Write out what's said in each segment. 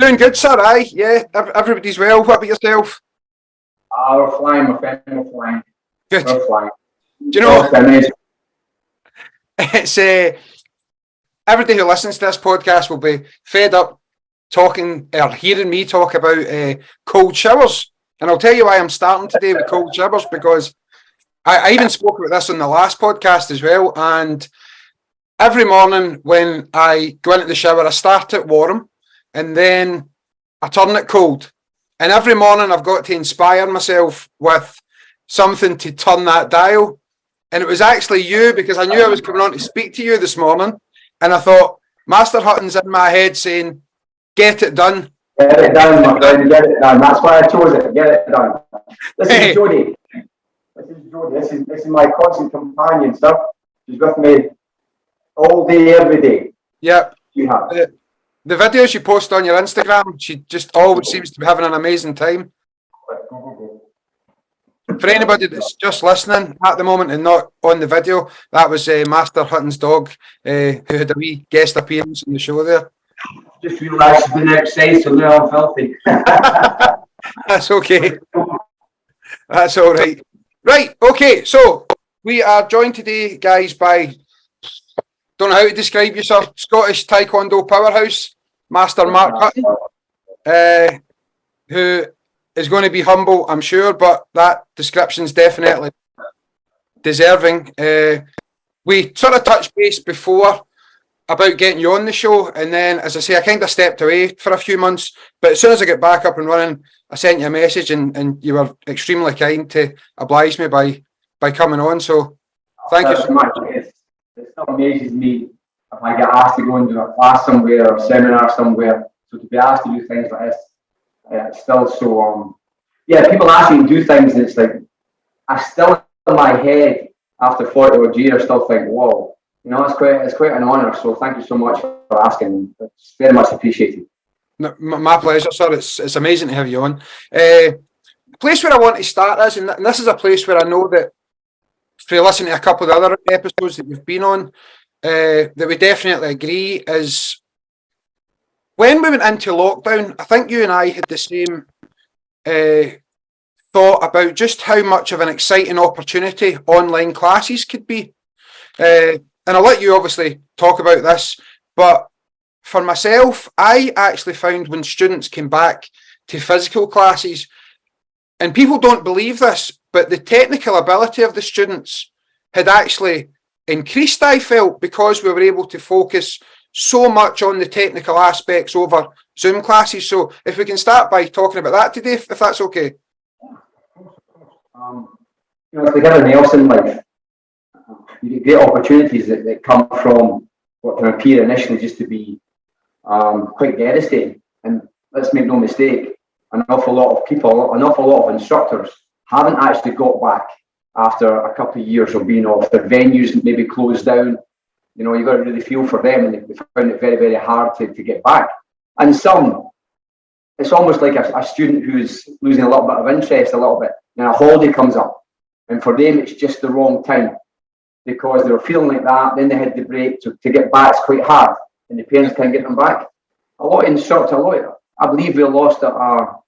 doing good, sir. Aye, yeah, everybody's well. What about yourself? We're flying, my friend. We're flying. Good. We're flying. Do you know, it's everybody who listens to this podcast will be fed up talking or hearing me talk about cold showers. And I'll tell you why I'm starting today with cold showers, because I even spoke about this on the last podcast as well. And every morning when I go into the shower, I start it warm and then I turn it cold. And every morning I've got to inspire myself with something to turn that dial. And it was actually you, because I knew I was coming on to speak to you this morning. And I thought, Master Hutton's in my head saying, get it done. Get it done, my friend, get it done. That's why I chose it. Get it done. This is Jodie. This is my constant companion, sir. She's with me all day, every day. Yep. The videos you post on your Instagram, she just always seems to be having an amazing time. For anybody that's just listening at the moment and not on the video, that was Master Hutton's dog, who had a wee guest appearance on the show there. Just realised she's been outside, so now I'm filthy. That's okay. That's all right. Right, okay, so we are joined today, guys, by, don't know how to describe you, sir, Scottish Tae Kwon Do powerhouse, Master Mark Hutton, who is going to be humble, I'm sure, but that description's definitely deserving. We sort of touched base before about getting you on the show, and then, as I say, I kind of stepped away for a few months, but as soon as I get back up and running, I sent you a message, and you were extremely kind to oblige me by coming on, so thank you so much. It still amazes me if I get asked to go and do a class somewhere or a seminar somewhere, so to be asked to do things like this, it's still so, people ask me to do things, and it's like, I still, in my head, after 40 odd years, still think, whoa, you know, it's quite an honour, so thank you so much for asking. It's very much appreciated. No, my pleasure, sir. It's amazing to have you on. The place where I want to start is, and this is a place where I know that, if you listen to a couple of the other episodes that we've been on, that we definitely agree, is when we went into lockdown, I think you and I had the same thought about just how much of an exciting opportunity online classes could be. And I'll let you obviously talk about this, but for myself, I actually found when students came back to physical classes, and people don't believe this, but the technical ability of the students had actually increased, I felt, because we were able to focus so much on the technical aspects over Zoom classes. So if we can start by talking about that today, if that's okay. It's like everything else in life. You get great opportunities that come from what can appear initially just to be quite devastating. And let's make no mistake, an awful lot of people, an awful lot of instructors haven't actually got back after a couple of years of being off. Their venues maybe closed down. You know, you've got to really feel for them, and they found it very, very hard to get back. And some, it's almost like a student who's losing a little bit of interest, a little bit, and a holiday comes up. And for them, it's just the wrong time, because they were feeling like that, then they had the break to get back. It's quite hard, and the parents can't get them back. A lot of instructors, I believe we lost a lot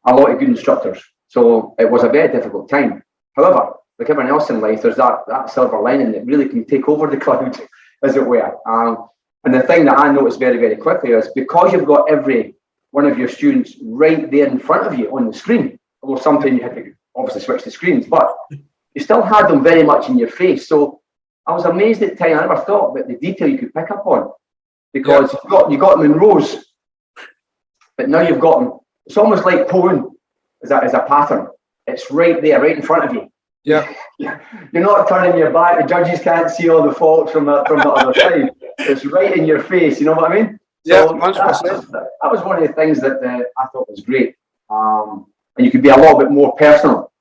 of good instructors, so it was a very difficult time. However, like everyone else in life, there's that silver lining that really can take over the cloud, as it were. And the thing that I noticed very, very quickly is, because you've got every one of your students right there in front of you on the screen, although sometimes you had to obviously switch the screens, but you still had them very much in your face. So I was amazed at the time. I never thought about the detail you could pick up on, because you got them in rows, but now you've got them. It's almost like poem as a pattern. It's right there, right in front of you. Yeah. You're not turning your back. The judges can't see all the faults from the other side. It's right in your face. You know what I mean? Yeah, so 100%. That was one of the things that I thought was great. And you could be a little bit more personal.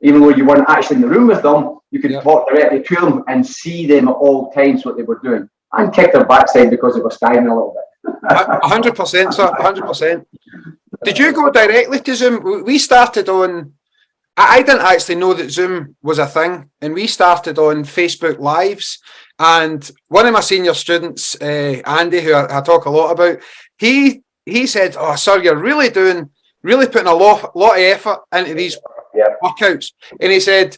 Even though you weren't actually in the room with them, you could talk directly to them and see them at all times what they were doing, and kick their backside because they were styling a little bit. 100%, sir. 100%. Did you go directly to Zoom? We started on. I didn't actually know that Zoom was a thing, and we started on Facebook Lives. And one of my senior students, Andy, who I talk a lot about, he he said, "Oh, sir, you're really putting a lot of effort into these workouts." And he said,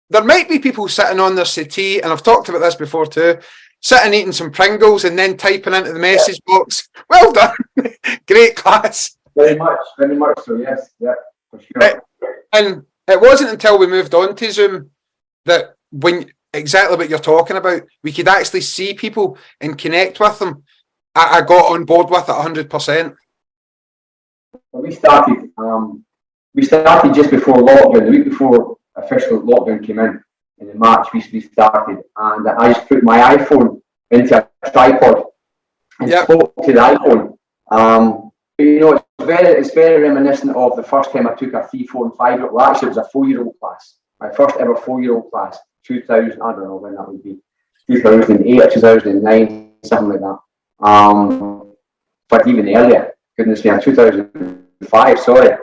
there might be people sitting on their settee, and I've talked about this before too, sitting eating some Pringles and then typing into the message box, "Well done, great class." Very much so. Yes, yeah, for sure. And it wasn't until we moved on to Zoom that when exactly what you're talking about, we could actually see people and connect with them. I got on board with it 100%. We started just before lockdown, the week before official lockdown came in March. We started, and I just put my iPhone into a tripod and spoke to the iPhone. You know, it's very reminiscent of the first time I took a 3, 4, and 5. Well, actually, it was a 4-year-old class. My first ever 4-year-old class. 2000. I don't know when that would be. 2008 or 2009, something like that. But even earlier. Goodness me, 2005. Sorry.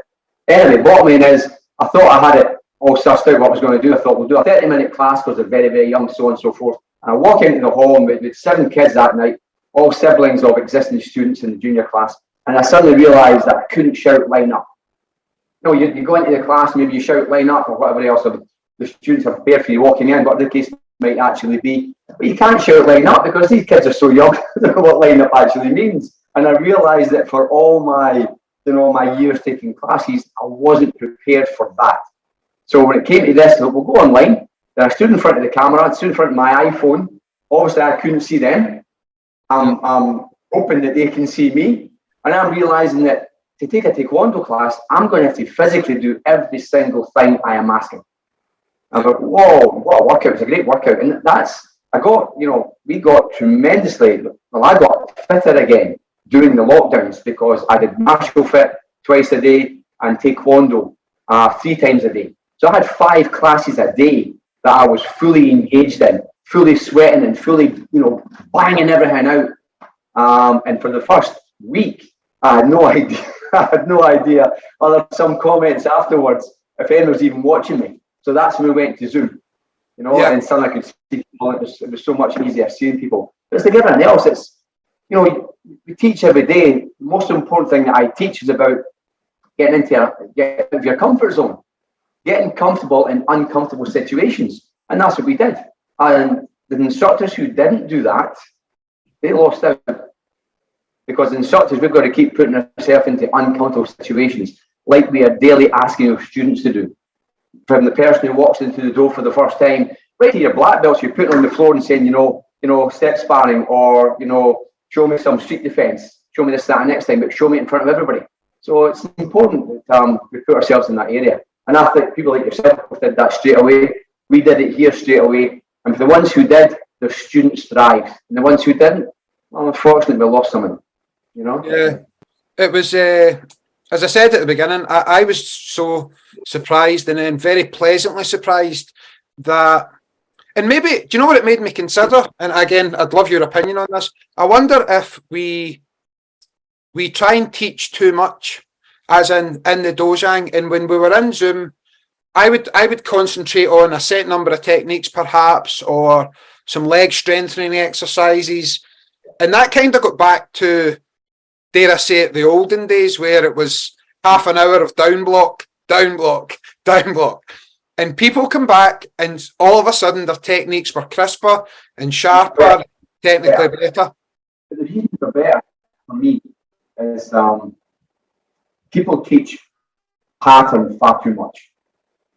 Anyway, bottom line is, I thought I had it all sussed out what I was going to do. I thought we'll do a 30-minute class because they're very, very young, so on and so forth. And I walk into the hall and with 7 kids that night, all siblings of existing students in the junior class. And I suddenly realised that I couldn't shout line up. No, you go into the class, maybe you shout line up or whatever else. The students are barefully walking in, but the case might actually be. But you can't shout line up because these kids are so young, they don't know what line up actually means. And I realised that for all my, my years taking classes, I wasn't prepared for that. So when it came to this, we'll go online. Then I stood in front of the camera, I stood in front of my iPhone. Obviously, I couldn't see them. I'm hoping that they can see me. And I'm realising that to take a Tae Kwon Do class, I'm going to have to physically do every single thing I am asking. I thought, whoa, what a workout. It was a great workout. And we got tremendously, I got fitter again during the lockdowns because I did martial fit twice a day and Tae Kwon Do 3 times a day. So I had 5 classes a day that I was fully engaged in, fully sweating and fully, banging everything out. And for the first week, I had no idea. I had no idea. Other than some comments afterwards, if anyone was even watching me. So that's when we went to Zoom, and suddenly I could see people. It was so much easier seeing people. But it's like everything else. It's, we teach every day. The most important thing that I teach is about getting out of your comfort zone, getting comfortable in uncomfortable situations, and that's what we did. And the instructors who didn't do that, they lost out. Because the instructors, we've got to keep putting ourselves into uncomfortable situations, like we are daily asking our students to do. From the person who walks into the door for the first time, right to your black belts, you're putting on the floor and saying, step sparring, or, show me some street defence, show me this, that, and next time, but show me it in front of everybody. So it's important that we put ourselves in that area. And I think people like yourself did that straight away. We did it here straight away. And for the ones who did, their students thrived. And the ones who didn't, well, unfortunately, we lost some of them. Yeah, it was, as I said at the beginning, I was so surprised and then very pleasantly surprised that, and maybe, do you know what it made me consider? And again, I'd love your opinion on this. I wonder if we try and teach too much, as in the Dojang, and when we were in Zoom, I would concentrate on a set number of techniques perhaps, or some leg strengthening exercises, and that kind of got back to, dare I say it, the olden days where it was half an hour of down block, down block, down block. And people come back and all of a sudden their techniques were crisper and sharper, technically better. But the reason for better, for me, is people teach pattern far too much.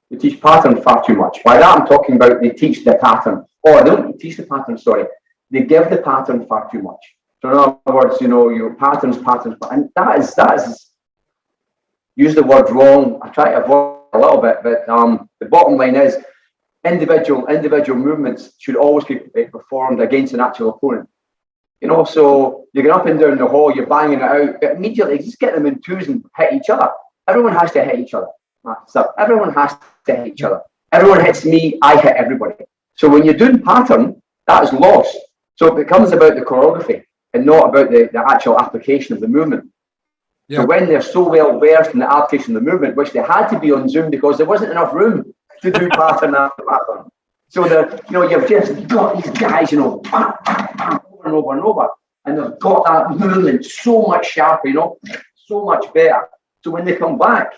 They teach pattern far too much. By that I'm talking about they teach the pattern. Oh, they don't teach the pattern, sorry. They give the pattern far too much. So in other words, your patterns, and that is use the word wrong. I try to avoid a little bit, but the bottom line is individual movements should always be performed against an actual opponent. So you get up and down the hall, you're banging it out, but immediately just get them in twos and hit each other. Everyone has to hit each other. So everyone has to hit each other. Everyone hits me, I hit everybody. So when you're doing pattern, that is lost. So it becomes about the choreography and not about the actual application of the movement. So when they're so well versed in the application of the movement, which they had to be on Zoom because there wasn't enough room to do pattern after pattern. So you've just got these guys, over and over and over. and they've got that movement so much sharper, so much better. So when they come back,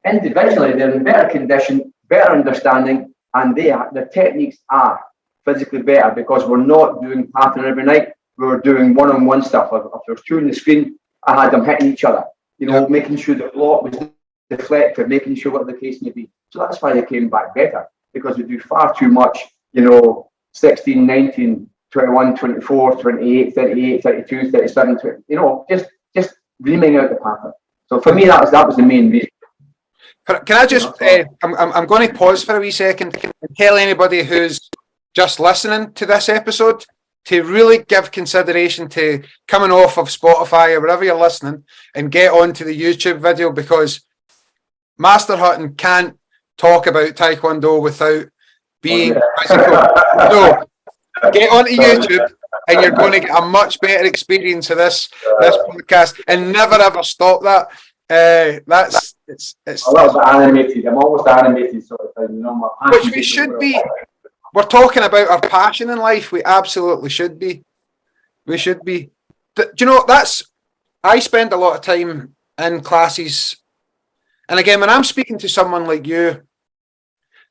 individually, they're in better condition, better understanding, and their techniques are physically better because we're not doing pattern every night. We're doing one-on-one stuff. If there was two on the screen, I had them hitting each other, making sure the block was deflective, making sure what the case may be. So that's why they came back better, because we do far too much, 16, 19, 21, 24, 28, 38, 32, 37, 20, just reaming out the pattern. So for me, that was the main reason. Can I just, I'm going to pause for a wee second and tell anybody who's just listening to this episode to really give consideration to coming off of Spotify or wherever you're listening and get onto the YouTube video, because Master Hutton can't talk about Tae Kwon Do without being physical. So get onto YouTube and you're going to get a much better experience of this podcast, and never ever stop that. It's a little bit animated. I'm almost animated sort of thing, which we should be. We're talking about our passion in life. We absolutely should be. We should be. Do you know, I spend a lot of time in classes, and again, when I'm speaking to someone like you,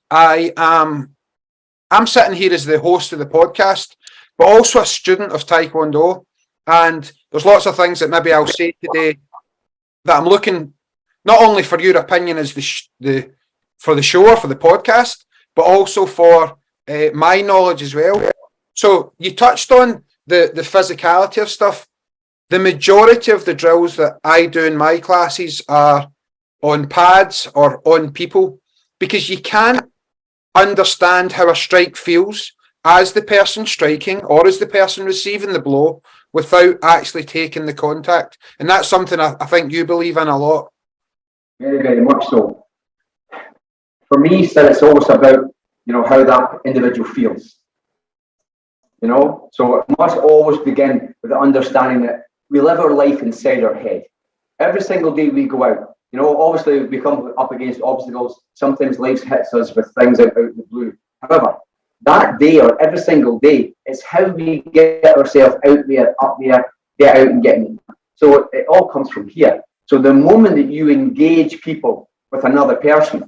I'm sitting here as the host of the podcast, but also a student of Tae Kwon Do, and there's lots of things that maybe I'll say today that I'm looking not only for your opinion as for the show or for the podcast, but also for my knowledge as well. So you touched on the physicality of stuff. The majority of the drills that I do in my classes are on pads or on people, because you can't understand how a strike feels as the person striking or as the person receiving the blow without actually taking the contact. And that's something I think you believe in a lot. Very, very much so. For me, still, it's always about, how that individual feels. So it must always begin with the understanding that we live our life inside our head. Every single day we go out, obviously we come up against obstacles. Sometimes life hits us with things out the blue. However, that day or every single day, it's how we get ourselves out there, up there, get out and get in. So it all comes from here. So the moment that you engage people with another person,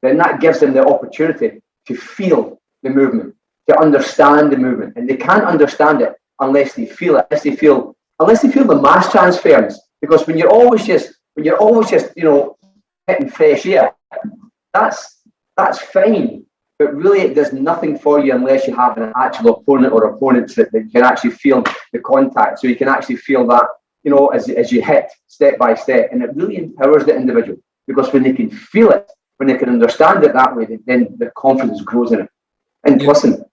then that gives them the opportunity to feel the movement, to understand the movement. And they can't understand it unless they feel it, unless they feel the mass transference. Because when you're always just hitting fresh air, that's fine. But really, it does nothing for you unless you have an actual opponent or opponents that can actually feel the contact. So you can actually feel that, as you hit step by step. And it really empowers the individual, because when they can feel it, when they can understand it that way, then their confidence grows in it. And listen,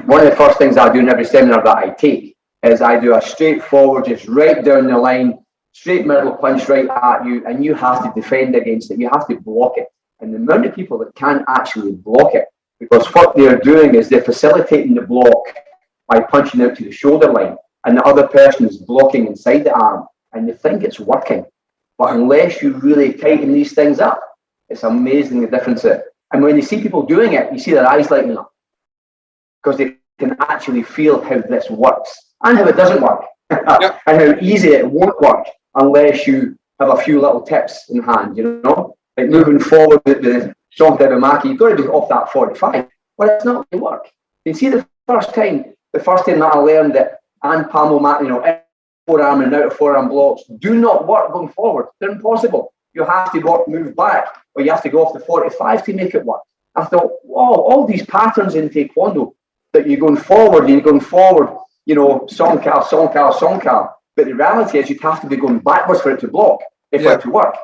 one of the first things I do in every seminar that I take is I do a straightforward, just right down the line, straight middle punch right at you, and you have to defend against it. You have to block it. And the amount of people that can't actually block it, because what they're doing is they're facilitating the block by punching out to the shoulder line, and the other person is blocking inside the arm, and they think it's working. But unless you really tighten these things up, it's amazing the difference it. And when you see people doing it, you see their eyes lighting up, because they can actually feel how this works and how it doesn't work, and how easy it won't work unless you have a few little tips in hand, like moving forward with the Song Maki, you've got to be off that 45. Well, it's not going to work. You see, the first time that I learned that and Pamo mat, forearm and out of forearm blocks do not work going forward. They're impossible. You have to move back, or you have to go off the 45 to make it work. I thought, wow, all these patterns in Tae Kwon Do that you're going forward, songkal. But the reality is you'd have to be going backwards for it to block, if it to work.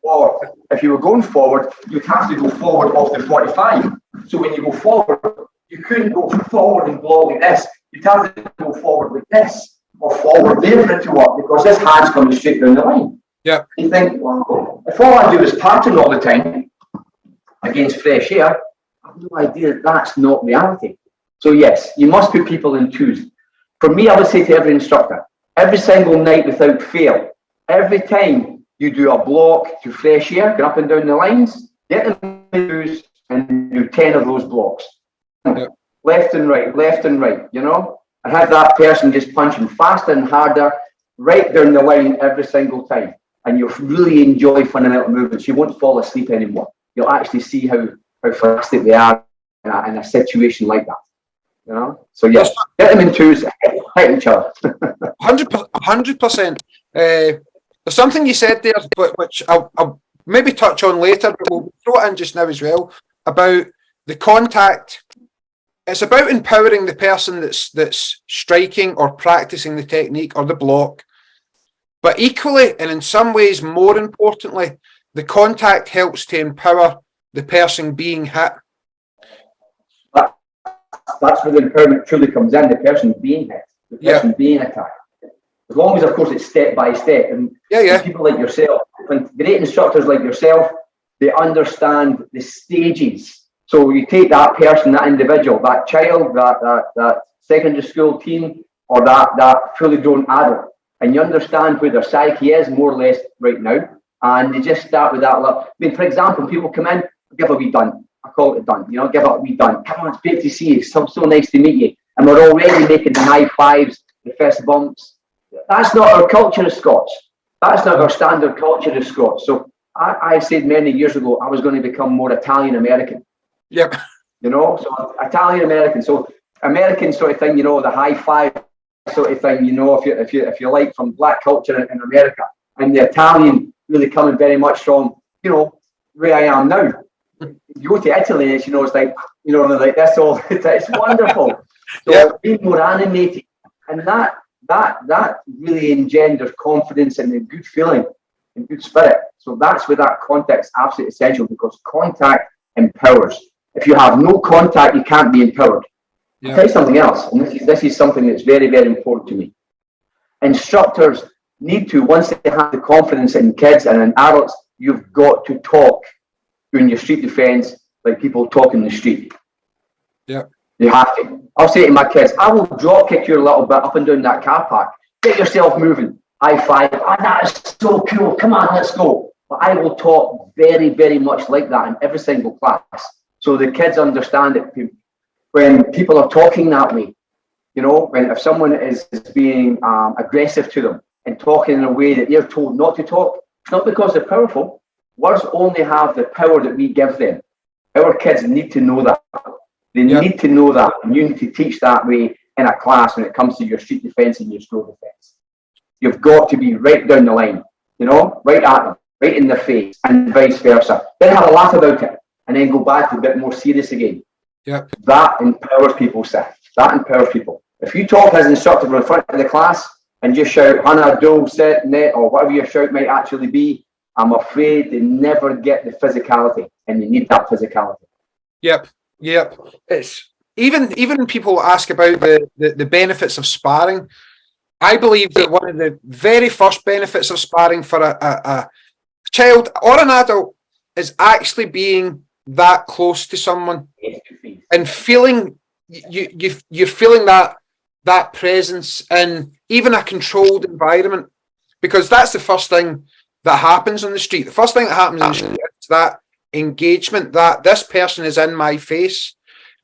Or if you were going forward, you'd have to go forward off the 45. So when you go forward, you couldn't go forward and block like this. You'd have to go forward like this, or forward there for it to work, because this hand's coming straight down the line. Yeah. You think, well, if all I do is pattern all the time against fresh air, I have no idea that's not reality. So yes, you must put people in twos. For me, I would say to every instructor, every single night without fail, every time you do a block to fresh air, get up and down the lines, get them in twos and do 10 of those blocks. Yeah. Left and right, and have that person just punching faster and harder right down the line every single time. And you'll really enjoy fundamental movements. You won't fall asleep anymore. You'll actually see how fantastic they are in a situation like that. You know? So yeah, get them in twos, hit each other. 100%. There's something you said there, but which I'll maybe touch on later, but we'll throw it in just now as well, about the contact. It's about empowering the person that's striking or practicing the technique or the block. But equally, and in some ways more importantly, the contact helps to empower the person being hit. That's where the empowerment truly comes in, the person being hit, the person being attacked. As long as, of course, it's step by step. And people like yourself, when great instructors like yourself, they understand the stages. So you take that person, that individual, that child, that secondary school teen, or that fully grown adult, and you understand where their psyche is more or less right now, and they just start with that level. I mean, for example, people come in, give a wee done. I call it a done, give it a wee done. Come on, it's great to see you. So nice to meet you. And we're already making the high fives, the fist bumps. That's not our culture as Scots. That's not our standard culture as Scots. So I said many years ago I was going to become more Italian American. Yep. So Italian American. So American sort of thing, the high five sort of thing, if you like, from black culture in America. And the Italian really coming very much from, where I am now. You go to Italy, it's like, like this all. It's wonderful. So being more animated, and that really engenders confidence and a good feeling and good spirit. So that's where that contact is absolutely essential, because contact empowers. If you have no contact, you can't be empowered. I'll tell you something else, and this is something that's very, very important to me. Instructors need to, once they have the confidence in kids and in adults, you've got to talk in your street defence like people talk in the street. Yeah. You have to. I'll say to my kids, I will drop kick you a little bit up and down that car park. Get yourself moving. High five. Oh, that is so cool. Come on, let's go. But I will talk very, very much like that in every single class. So the kids understand it. When people are talking that way, when if someone is being aggressive to them and talking in a way that they're told not to talk, it's not because they're powerful. Words only have the power that we give them. Our kids need to know that. They need to know that, and you need to teach that way in a class when it comes to your street defence and your school defence. You've got to be right down the line, right at them, right in their face, and vice versa. Then have a laugh about it, and then go back to a bit more serious again. Yep. That empowers people, Seth. That empowers people. If you talk as an instructor in front of the class and just shout, Hannah, do, set, net, or whatever your shout might actually be, I'm afraid they never get the physicality, and you need that physicality. Yep. It's even people ask about the benefits of sparring. I believe that one of the very first benefits of sparring for a child or an adult is actually being that close to someone and feeling you're feeling that presence in even a controlled environment, because that's the first thing that happens on the street. The first thing that happens on the street is that engagement, that this person is in my face.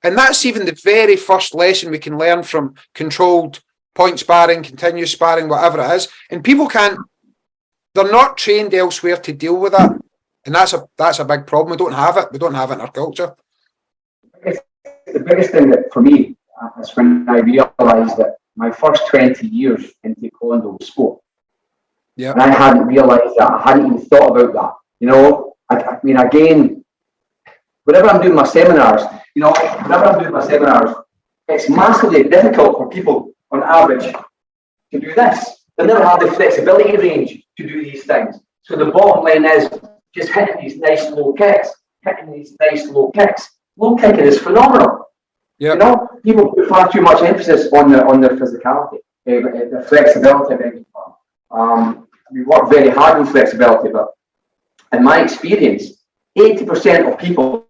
And that's even the very first lesson we can learn from controlled point sparring, continuous sparring, whatever it is. And people they're not trained elsewhere to deal with that. And that's a big problem. We don't have it in our culture. The biggest thing that for me is when I realised that my first 20 years in Tae Kwon Do was sport. Yeah. And I hadn't realised that. I hadn't even thought about that. I mean, again, whenever I'm doing my seminars, it's massively difficult for people on average to do this. They never have the flexibility range to do these things. So the bottom line is just hitting these nice low kicks. Low kicking is phenomenal. Yeah. People put far too much emphasis on their physicality, the flexibility. We work very hard on flexibility, but in my experience, 80% of people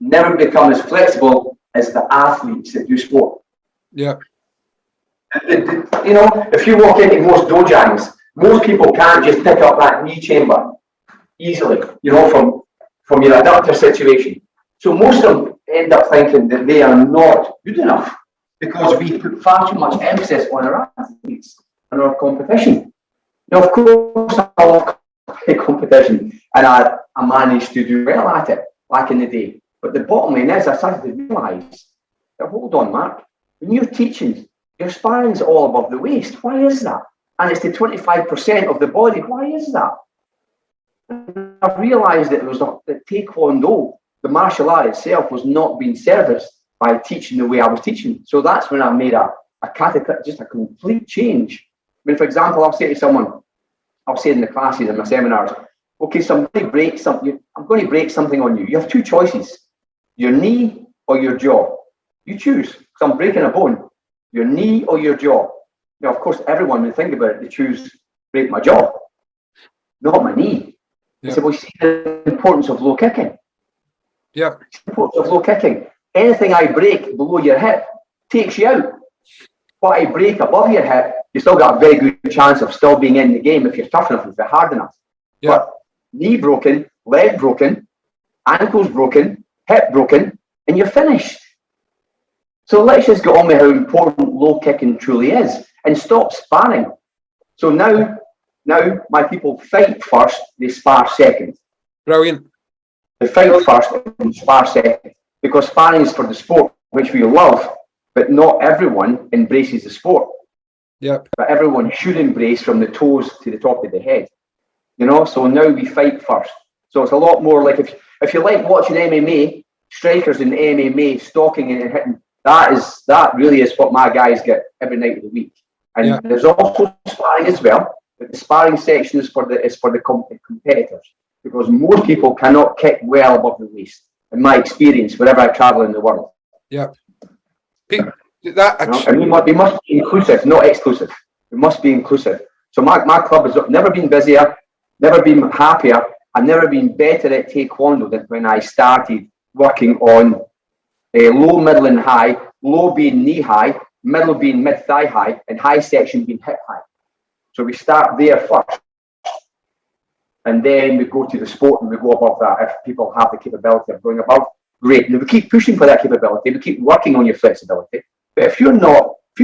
never become as flexible as the athletes that do sport. Yeah. If you walk into most dojangs, most people can't just pick up that knee chamber easily, from your adductor situation. So most of them end up thinking that they are not good enough. because we put far too much emphasis on our athletes and our competition. Now, of course, I love competition, and I managed to do well at it back in the day. But the bottom line is, I started to realise that, hold on, Mark, when you're teaching, your sparring's all above the waist. Why is that? And it's the 25% of the body. Why is that? And I've realised that it was that Tae Kwon Do, the martial art itself, was not being serviced by teaching the way I was teaching. So that's when I made a complete change. I mean, for example, I'll say to someone, I'll say in the classes and my seminars, okay, somebody breaks something. I'm going to break something on you. You have two choices, your knee or your jaw. You choose. So I'm breaking a bone, your knee or your jaw. Now, of course, everyone, when they think about it, they choose break my jaw, not my knee. Yeah. So we see the importance of low kicking. Yeah. The importance of low kicking. Anything I break below your hip takes you out. What I break above your hip, you still got a very good chance of still being in the game if you're tough enough, if you're hard enough. Yeah. But knee broken, leg broken, ankles broken, hip broken, and you're finished. So let's just get on with how important low kicking truly is and stop sparring. So now my people fight first, they spar second. Brilliant. They fight first and spar second. Because sparring is for the sport, which we love, but not everyone embraces the sport. Yep. But everyone should embrace from the toes to the top of the head. You know, so now we fight first. So it's a lot more like if you like watching MMA, strikers in MMA stalking and hitting, that really is what my guys get every night of the week. And there's also sparring as well, but the sparring section is for the competitors, because most people cannot kick well above the waist. In my experience, wherever I travel in the world. Yeah. And we must be inclusive, not exclusive. We must be inclusive. So my club has never been busier, never been happier, I've never been better at Tae Kwon Do than when I started working on low, middle and high, low being knee high, middle being mid-thigh high, and high section being hip high. So we start there first. And then we go to the sport and we go above that. If people have the capability of going above, great. And we keep pushing for that capability. We keep working on your flexibility. But if you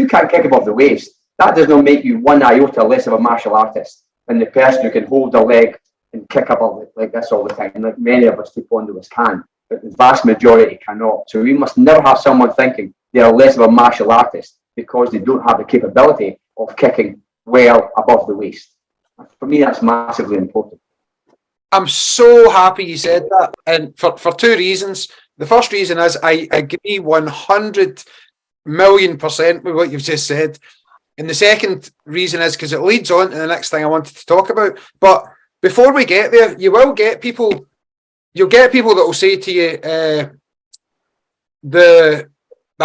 can't kick above the waist, that does not make you one iota less of a martial artist than the person who can hold a leg and kick above it like this all the time. Like many of us taekwondoists can, but the vast majority cannot. So we must never have someone thinking they are less of a martial artist because they don't have the capability of kicking well above the waist. For me, that's massively important. I'm so happy you said that, and for two reasons. The first reason is I agree 100 million% with what you've just said, and the second reason is because it leads on to the next thing I wanted to talk about. But before we get there, you'll get people that will say to you, that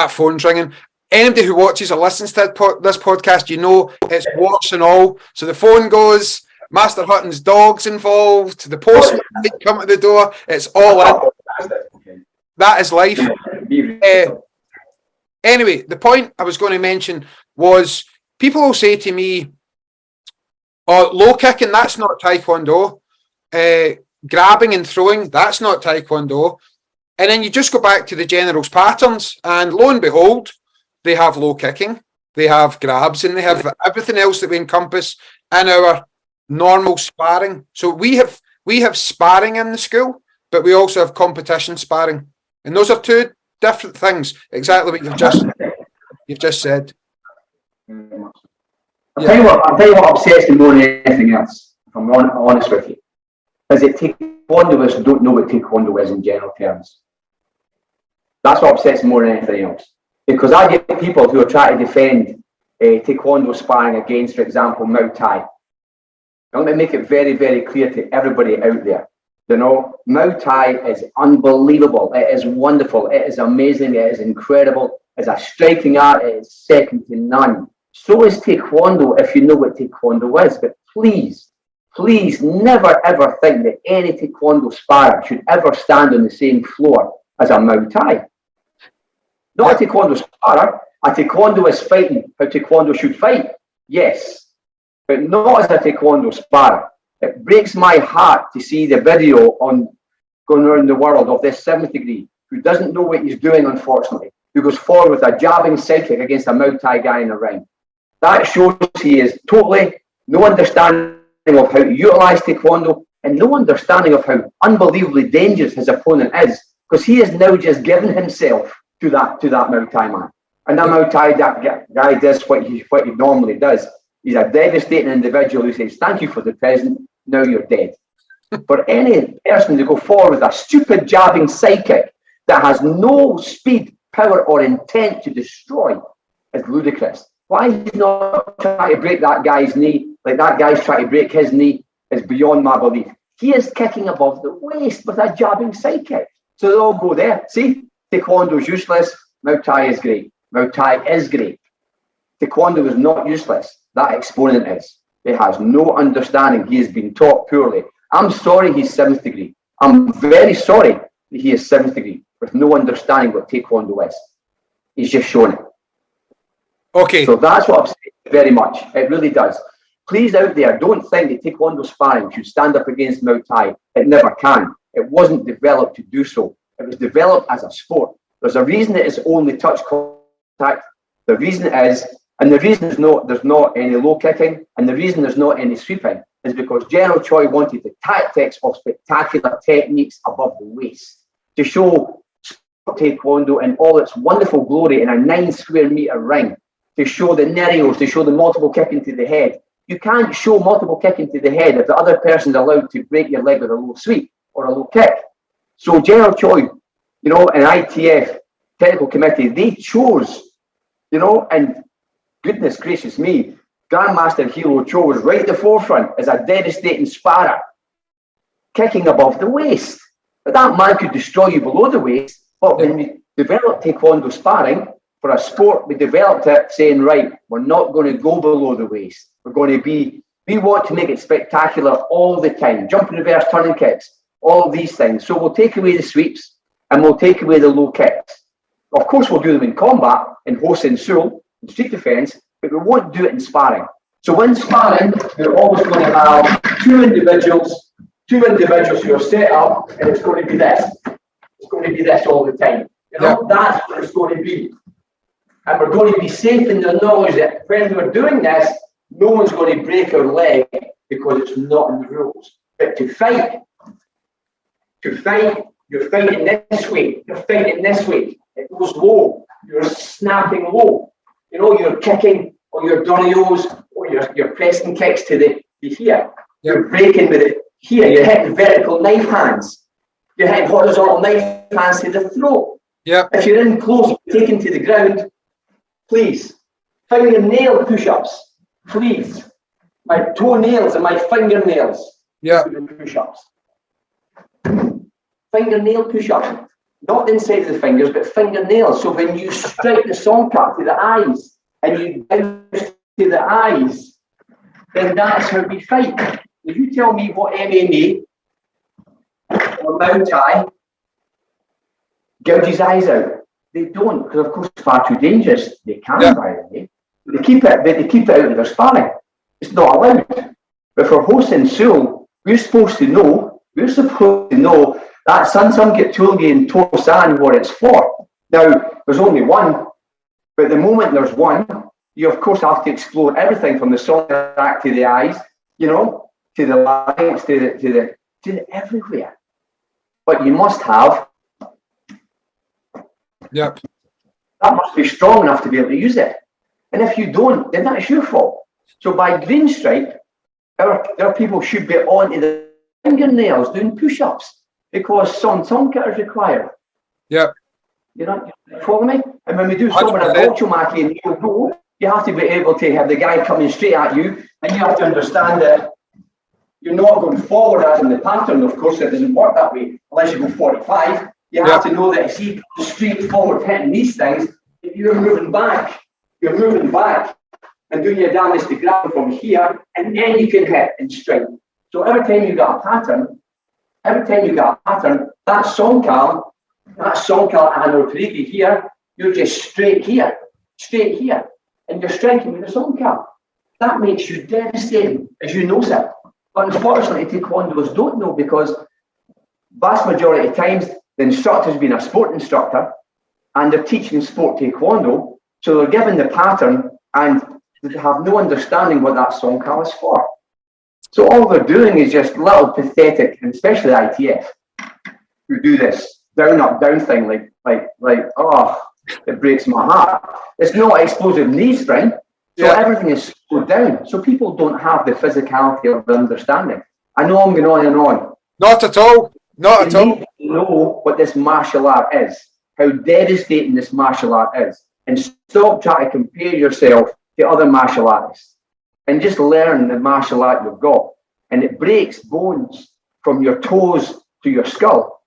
phone's ringing. Anybody who watches or listens to this podcast, you know it's warts and all. So the phone goes. Master Hutton's dog's involved. The postman might come to the door. It's all in. That is life. Anyway, the point I was going to mention was people will say to me, "Oh, low kicking, that's not Taekwondo. Grabbing and throwing, that's not Taekwondo." And then you just go back to the general's patterns, and lo and behold, they have low kicking, they have grabs, and they have everything else that we encompass in our normal sparring. So we have sparring in the school, but we also have competition sparring, and those are two different things. Exactly what you've just said. I'll tell you what upsets me more than anything else, if I'm honest with you, is that taekwondoists don't know what taekwondo is in general terms. That's what upsets me more than anything else, because I get people who are trying to defend taekwondo sparring against, for example, Muay Thai. Now, let me make it very, very clear to everybody out there. You know, Muay Thai is unbelievable. It is wonderful. It is amazing. It is incredible. It's a striking art. It is second to none. So is Taekwondo, if you know what Taekwondo is. But please, please never ever think that any Taekwondo sparrer should ever stand on the same floor as a Muay Thai. Not a Taekwondo sparrer. A Taekwondo is fighting how Taekwondo should fight. Yes. But not as a Taekwondo sparrer. It breaks my heart to see the video going around the world of this 7th degree who doesn't know what he's doing, unfortunately. who goes forward with a jabbing side kick against a Muay Thai guy in the ring. That shows he is totally no understanding of how to utilise Taekwondo and no understanding of how unbelievably dangerous his opponent is, because he has now just given himself to that Muay Thai man. And that Muay Thai guy does what he normally does. He's a devastating individual who says, thank you for the present, now you're dead. For any person to go forward with a stupid jabbing side kick that has no speed, power or intent to destroy is ludicrous. Why he's not trying to break that guy's knee like that guy's trying to break his knee is beyond my belief. He is kicking above the waist with a jabbing side kick. So they all go there. See, Taekwondo's useless, Muay Thai is great. Muay Thai is great. Taekwondo is not useless. That exponent is. He has no understanding. He has been taught poorly. I'm sorry he's 7th degree. I'm very sorry that he is 7th degree with no understanding what Taekwondo is. He's just shown it. Okay. So that's what upsets me very much. It really does. Please out there, don't think that Taekwondo sparring should stand up against Muay Thai. It never can. It wasn't developed to do so. It was developed as a sport. There's a reason that it's only touch contact. The reason is, and the reason there's not any low kicking, and the reason there's not any sweeping is because General Choi wanted the tactics of spectacular techniques above the waist to show Taekwondo in all its wonderful glory in a 9 square meter ring, to show the nerios, to show the multiple kicking to the head. You can't show multiple kicking to the head if the other person's allowed to break your leg with a low sweep or a low kick. So General Choi, you know, and ITF technical committee, they chose, you know, and goodness gracious me, Grandmaster Hero Cho was right at the forefront as a devastating sparrer, kicking above the waist. But that man could destroy you below the waist. But when we developed Taekwondo sparring for a sport, we developed it saying, right, we're not going to go below the waist. We're going to be, we want to make it spectacular all the time. Jumping reverse, turning kicks, all of these things. So we'll take away the sweeps and we'll take away the low kicks. Of course, we'll do them in combat, in Hosen Sul, in street defense, but we won't do it in sparring. So when sparring, we're always going to have two individuals who are set up, and it's going to be this. It's going to be this all the time. You know, that's what it's going to be. And we're going to be safe in the knowledge that when we're doing this, no one's going to break our leg because it's not in the rules. But to fight, you're fighting this way, you're fighting this way. It goes low, you're snapping low. You know, you're kicking or your donios or you're pressing kicks to the here. You're breaking with it here. You're hitting vertical knife hands. You're hitting horizontal knife hands to the throat. Yeah. If you're in close, taken to the ground, please. Fingernail push-ups, please. My toenails and my fingernails. Yeah. Push-ups. Fingernail push-ups. Not inside of the fingers, but fingernails. So when you strike the songkap to the eyes and you bounce to the eyes, then that's how we fight. If you tell me what MMA or Muay Thai gouges eyes out, they don't, because of course it's far too dangerous. They can, by the way. They keep it out of their sparring. It's not allowed. But for Hosen Sul, we're supposed to know that Sansangit Tulgi and Tosan what it's for. Now, there's only one, but the moment there's one, you of course have to explore everything from the song back to the eyes, you know, to the lights, to the everywhere. But you must have. Yep. That must be strong enough to be able to use it. And if you don't, then that's your fault. So by green stripe, our people should be onto the fingernails doing push-ups. Because Son Tonka is required. Yeah. You know, follow me? And when we do some of the Bolchomaki and you go, you have to be able to have the guy coming straight at you, and you have to understand that you're not going forward as in the pattern. Of course, it doesn't work that way unless you go 45. You have to know that if he comes straight forward hitting these things, if you're moving back and doing your damage to grab from here, and then you can hit and strike. So every time you got a pattern, that Songkal and or Pariki here, you're just straight here, and you're striking with the Songkal. That makes you devastating, as you know, sir. But unfortunately, Taekwondo's don't know, because vast majority of times the instructor's been a sport instructor, and they're teaching sport Tae Kwon Do, so they're given the pattern and they have no understanding what that song call is for. So all they're doing is just little pathetic, and especially ITF, who do this down up down thing like oh, it breaks my heart. It's not explosive knee strength, so everything is slowed down. So people don't have the physicality or the understanding. I know I'm going on and on. Not at all. Not at all. You need to know what this martial art is, how devastating this martial art is, and stop trying to compare yourself to other martial artists, and just learn the martial art you've got. And it breaks bones from your toes to your skull.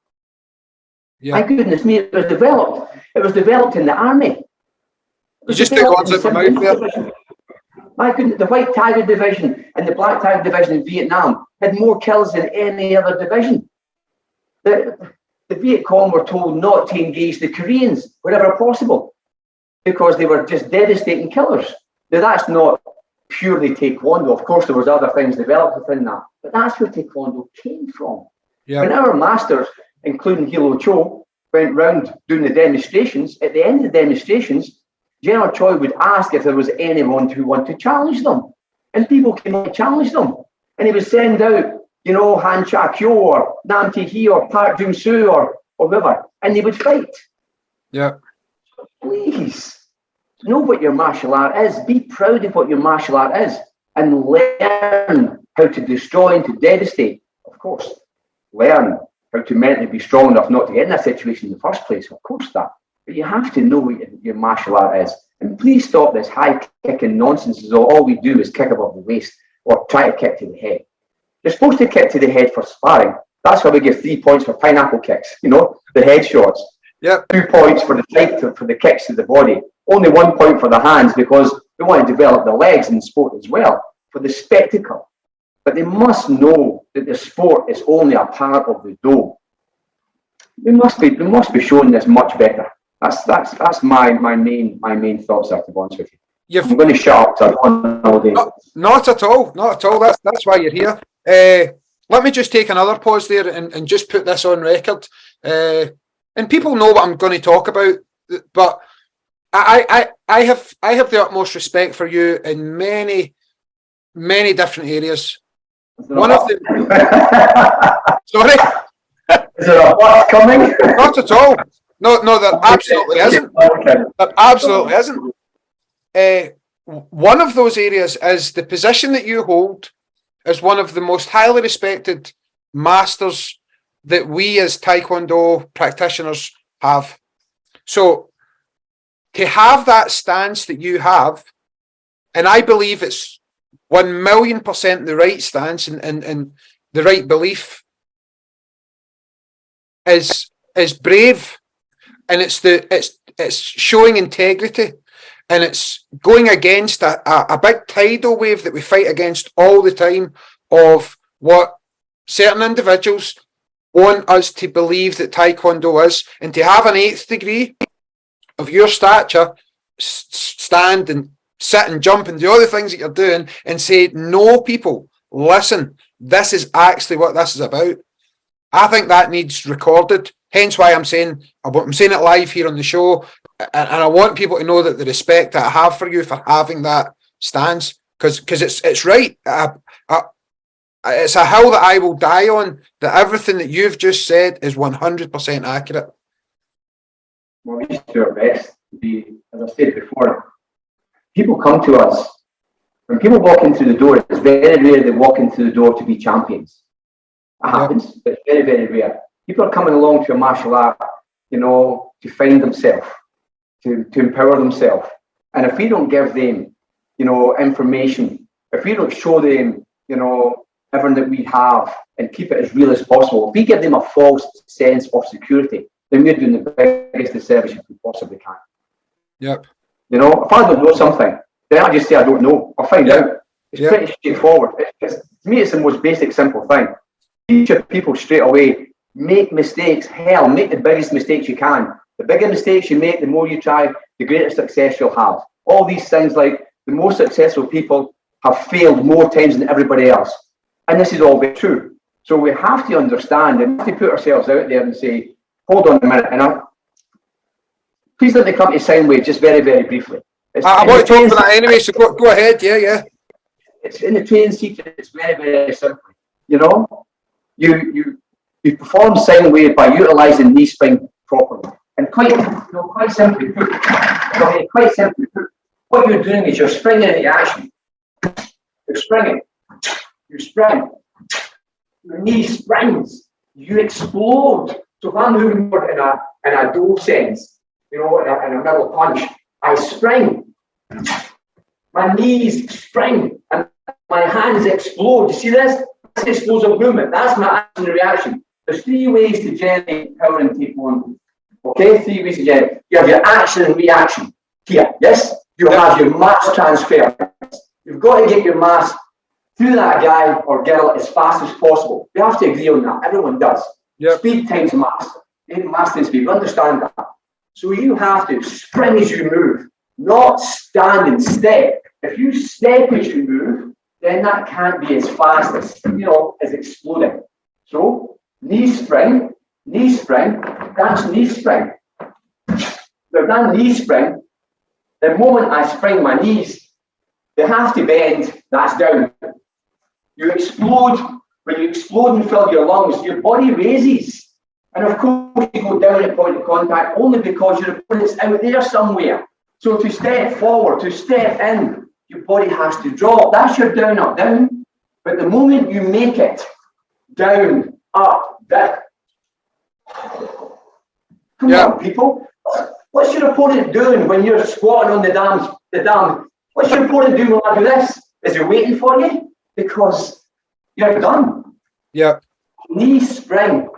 Yeah. My goodness me, it was developed. It was developed in the army. You just took words out my mouth there. My goodness, the White Tiger Division and the Black Tiger Division in Vietnam had more kills than any other division. The Viet Cong were told not to engage the Koreans wherever possible because they were just devastating killers. Now, that's not purely Tae Kwon Do. Of course, there was other things developed within that, but that's where Tae Kwon Do came from. Yeah. When our masters, including Hilo Cho, went round doing the demonstrations, at the end of the demonstrations, General Choi would ask if there was anyone who wanted to challenge them. And people came and challenged them. And he would send out, you know, Han Cha Kyo or Nam Tae Hee or Park Jung Soo or whoever, and they would fight. Yeah. So please, know what your martial art is. Be proud of what your martial art is. And learn how to destroy and to devastate. Of course, learn how to mentally be strong enough not to get in that situation in the first place. Of course that. But you have to know what your martial art is. And please stop this high kicking nonsense as though all we do is kick above the waist or try to kick to the head. You're supposed to kick to the head for sparring. That's why we give 3 points for pineapple kicks, you know, the head shots. Yep. 2 points for the fight, for the kicks to the body. Only 1 point for the hands because we want to develop the legs in sport as well, for the spectacle. But they must know that the sport is only a part of the do. We must be showing this much better. That's my main thoughts, to be honest with you. I'm going to shut up, so I don't want all day. Not at all. Not at all. That's why you're here. Let me just take another pause there and just put this on record. And people know what I'm going to talk about, but I have the utmost respect for you in many different areas. One of them. Sorry. Is there a what coming? Not at all. No, there absolutely isn't. There absolutely isn't. One of those areas is the position that you hold as one of the most highly respected masters that we as Taekwondo practitioners have. So to have that stance that you have, and I believe it's 1,000,000% the right stance and the right belief, is brave, and it's showing integrity, and it's going against a big tidal wave that we fight against all the time of what certain individuals want us to believe that Taekwondo is, and to have an 8th degree of your stature stand and sit and jump and do all the things that you're doing and say, no, people, listen, this is actually what this is about. I think that needs recorded. Hence why I'm saying it live here on the show, and I want people to know that the respect that I have for you for having that stance, because it's right. It's a hill that I will die on. That everything that you've just said is 100% accurate. Well, we should do our best to be, as I said before, people come to us. When people walk into the door, it's very rare they walk into the door to be champions. It happens, but it's very, very rare. People are coming along to a martial art, you know, to find themselves, to empower themselves. And if we don't give them, you know, information, if we don't show them, you know, everything that we have and keep it as real as possible, if we give them a false sense of security, then we're doing the biggest disservice we possibly can. Yep. You know, if I don't know something, then I just say I don't know. I'll find out. It's pretty straightforward. To me, it's the most basic, simple thing. Teach your people straight away. Make mistakes. Hell, make the biggest mistakes you can. The bigger mistakes you make, the more you try, the greater success you'll have. All these things, like the most successful people have failed more times than everybody else. And this is all very true. So we have to understand and we have to put ourselves out there and say, hold on a minute, and please let me come to sine wave just very, very briefly. I want to talk about that anyway, so go ahead. Yeah. It's in the training secret. It's very, very simple. You know, you perform sine wave by utilising knee spring properly, and quite simply put, what you're doing is you're springing into action. You're springing. You spring. Your knee springs. You explode. So if I'm moving forward in a do sense, you know, in a middle punch, I spring. My knees spring and my hands explode. You see this? That's explosive movement. That's my action and reaction. There's 3 ways to generate power in Tae Kwon Do. Okay, 3 ways to generate. You have your action and reaction here. Yes? You have your mass transfer. You've got to get your mass through that guy or girl as fast as possible. We have to agree on that. Everyone does. Yep. Speed times mass. Mass times speed. Understand that. So you have to spring as you move, not stand and step. If you step as you move, then that can't be as fast as, as exploding. So knee spring, that's knee spring. Now that knee spring, the moment I spring my knees, they have to bend, that's down. You explode, when you explode and fill your lungs, your body raises. And of course you go down at point of contact only because your opponent's out there somewhere. So to step forward, to step in, your body has to drop. That's your down, up, down. But the moment you make it down, up, down. Come on, people. What's your opponent doing when you're squatting on the dam? What's your opponent doing when I do this? Is he waiting for you? Because you're done. Yeah. Knee spring.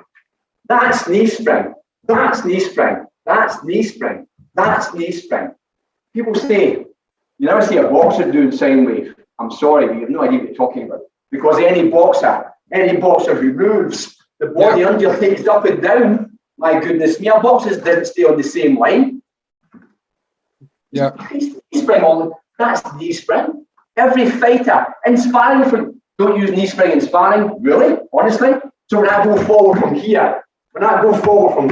That's knee spring. That's knee spring. That's knee spring. That's knee spring. People say, you never see a boxer doing sine wave. I'm sorry, but you have no idea what you're talking about. Because any boxer who moves, the body undulates up and down. My goodness me, a boxer didn't stay on the same line. Yeah. Knee spring on. That's knee spring. Every fighter in sparring don't use knee spring in sparring. Really? Honestly? So when I go forward from here, when I move forward from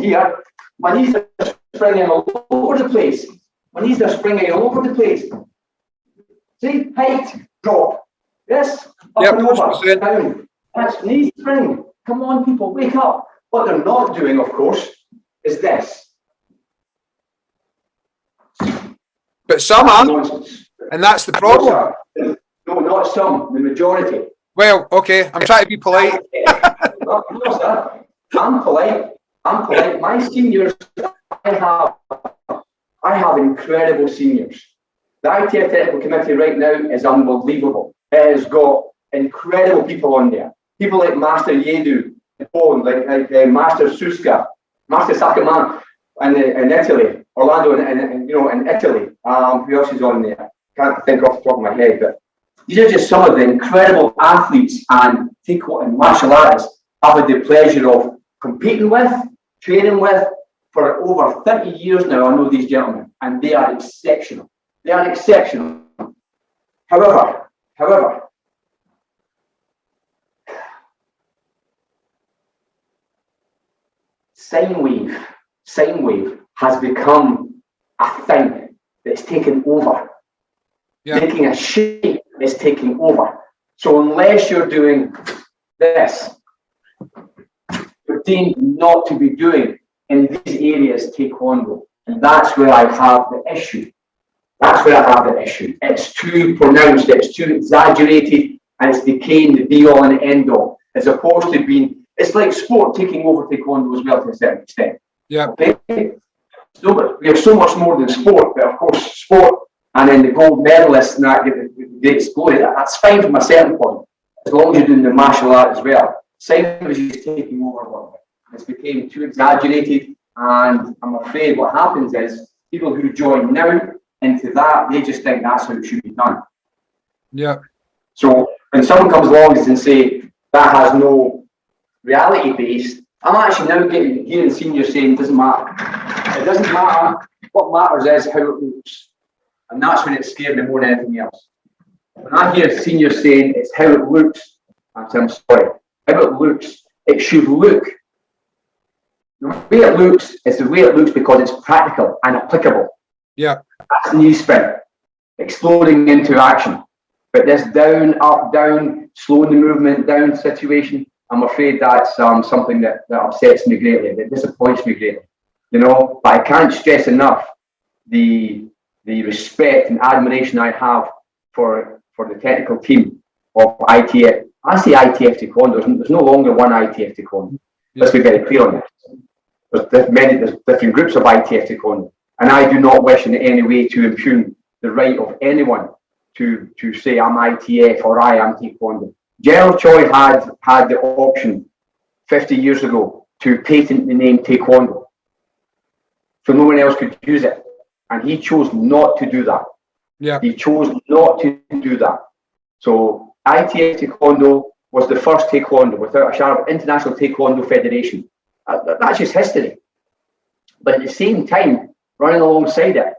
here, my knees are springing all over the place. My knees are springing all over the place. See? Height, drop. Yes? Up and over, down. That's knee spring. Come on, people, wake up. What they're not doing, of course, is this. But some are, and that's the problem. No, not some, the majority. Well, okay, I'm trying to be polite. No, sir. I'm polite. My seniors, I have incredible seniors. The ITF Technical Committee right now is unbelievable. It has got incredible people on there. People like Master Yedu in Poland, like Master Suska, Master Sakaman in Italy, Orlando in Italy. Who else is on there? Can't think off the top of my head, but these are just some of the incredible athletes and martial artists I've had the pleasure of competing with, training with for over 30 years now. I know these gentlemen, and they are exceptional. They are exceptional. However, sine wave has become a thing that's taken over. Yeah. Making a shape is taking over. So unless you're doing this, you're deemed not to be doing in these areas Tae Kwon Do. And that's where I have the issue. It's too pronounced, it's too exaggerated, and it's decaying the be-all and end-all, as opposed to being, it's like sport taking over Tae Kwon Do as well to a certain extent. Yeah. Okay? So, we have so much more than sport, but of course, sport and then the gold medalists and that get the great exploit. That's fine from a certain point, as long as you're doing the martial art as well. Science is taking over a little bit. It's became too exaggerated, and I'm afraid what happens is people who join now into that, they just think that's how it should be done. Yeah. So when someone comes along and say that has no reality base, I'm actually now hearing seniors saying it doesn't matter. It doesn't matter. What matters is how it looks. And that's when it scared me more than anything else. When I hear seniors saying it's how it looks, I'm sorry, how it looks, it should look The way it looks is the way it looks because it's practical and applicable. Yeah. That's knee sprint, exploding into action. But this down, up, down, slowing the movement, down situation, I'm afraid that's something that upsets me greatly, that disappoints me greatly. You know, but I can't stress enough the respect and admiration I have for the technical team of ITF. I say ITF Taekwondo. There's no longer one ITF Taekwondo. Let's be very clear on this. There's different groups of ITF Taekwondo, and I do not wish in any way to impugn the right of anyone to say I'm ITF or I am Taekwondo. General Choi had the option 50 years ago to patent the name Taekwondo, so no one else could use it, and he chose not to do that. Yeah. He chose not to do that. So ITF Taekwondo was the first Taekwondo without a shadow of International Taekwondo Federation. That's just history. But at the same time, running alongside it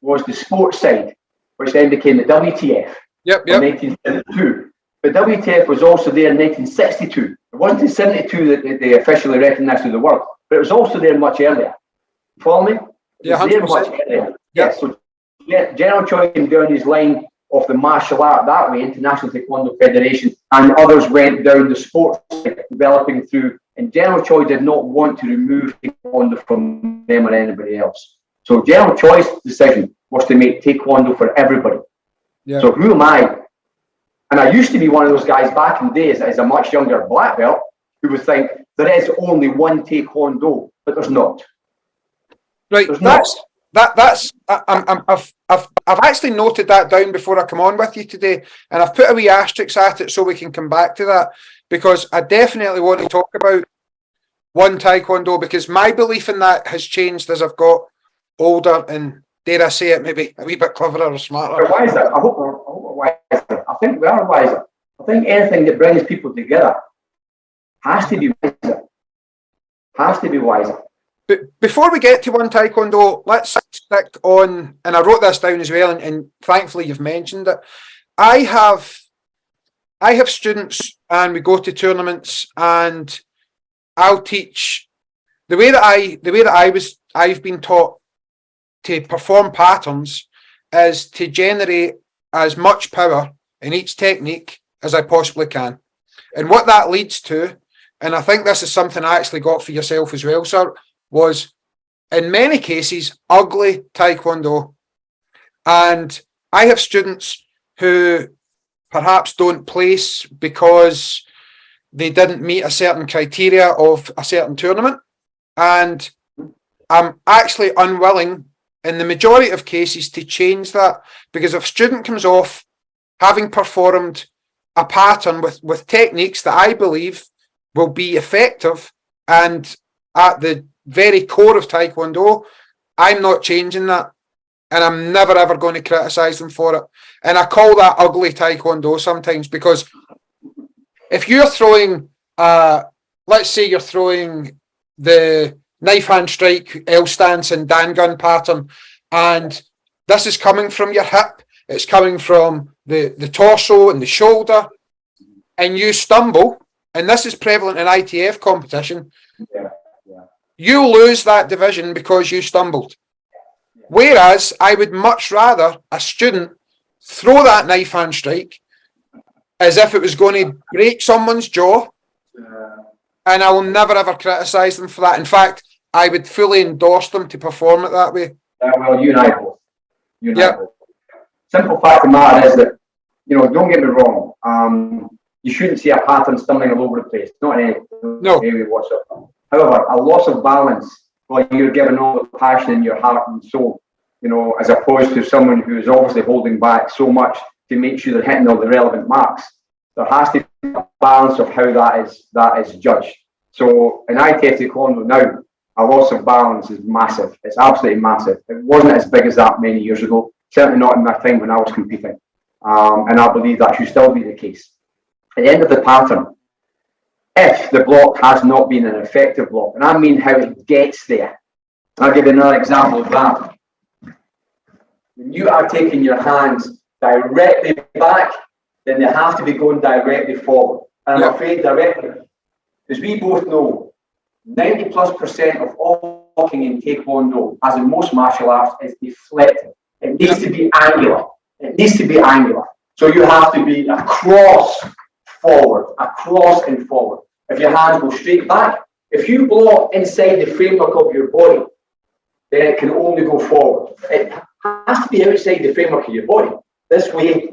was the sports side, which then became the WTF in 1972. But WTF was also there in 1962. It wasn't in 72 that they officially recognised to the world, but it was also there much earlier. Follow me? It was there much earlier. Yeah. So General Choi came down his line of the martial art that way, International Taekwondo Federation, and others went down the sports, developing through. And General Choi did not want to remove Taekwondo from them or anybody else. So General Choi's decision was to make Taekwondo for everybody. Yeah. So who am I? And I used to be one of those guys back in the days as a much younger black belt who would think there is only one Taekwondo, but there's not. Right. There's I've actually noted that down before I come on with you today, and I've put a wee asterisk at it so we can come back to that, because I definitely want to talk about one Taekwondo, because my belief in that has changed as I've got older and, dare I say it, maybe a wee bit cleverer or smarter. We're wiser. I hope we're wiser. I think we are wiser. I think anything that brings people together has to be wiser. Has to be wiser. But before we get to one Taekwondo, let's stick on, and I wrote this down as well, and thankfully you've mentioned it. I have students, and we go to tournaments, and I'll teach the way that I've been taught to perform patterns is to generate as much power in each technique as I possibly can. And what that leads to, and I think this is something I actually got for yourself as well, sir, was in many cases ugly Taekwondo. And I have students who perhaps don't place because they didn't meet a certain criteria of a certain tournament. And I'm actually unwilling in the majority of cases to change that, because if a student comes off having performed a pattern with techniques that I believe will be effective and at the very core of Taekwondo, I'm not changing that, and I'm never ever going to criticise them for it. And I call that ugly Taekwondo sometimes, because if you're throwing, let's say you're throwing the knife hand strike, L stance and Dangun pattern, and this is coming from your hip, it's coming from the torso and the shoulder, and you stumble, and this is prevalent in ITF competition, you lose that division because you stumbled. Whereas I would much rather a student throw that knife hand strike as if it was going to break someone's jaw, and I will never ever criticise them for that. In fact, I would fully endorse them to perform it that way. Well, you and I both. Simple fact of the matter is that, don't get me wrong, you shouldn't see a pattern stumbling all over the place. Not in any way whatsoever. However, a loss of balance while you're giving all the passion in your heart and soul, as opposed to someone who is obviously holding back so much to make sure they're hitting all the relevant marks. There has to be a balance of how that is judged. So in ITF Taekwondo now, a loss of balance is massive. It's absolutely massive. It wasn't as big as that many years ago. Certainly not in my time when I was competing. And I believe that should still be the case. At the end of the pattern, if the block has not been an effective block, and I mean how it gets there. I'll give you another example of that. When you are taking your hands directly back, then they have to be going directly forward. And I'm afraid directly, as we both know, 90+% of all blocking in Tae Kwon Do, as in most martial arts, is deflected. It needs to be angular. It needs to be angular. So you have to be across, forward, across and forward. If your hands go straight back, if you block inside the framework of your body, then it can only go forward. It has to be outside the framework of your body. This way,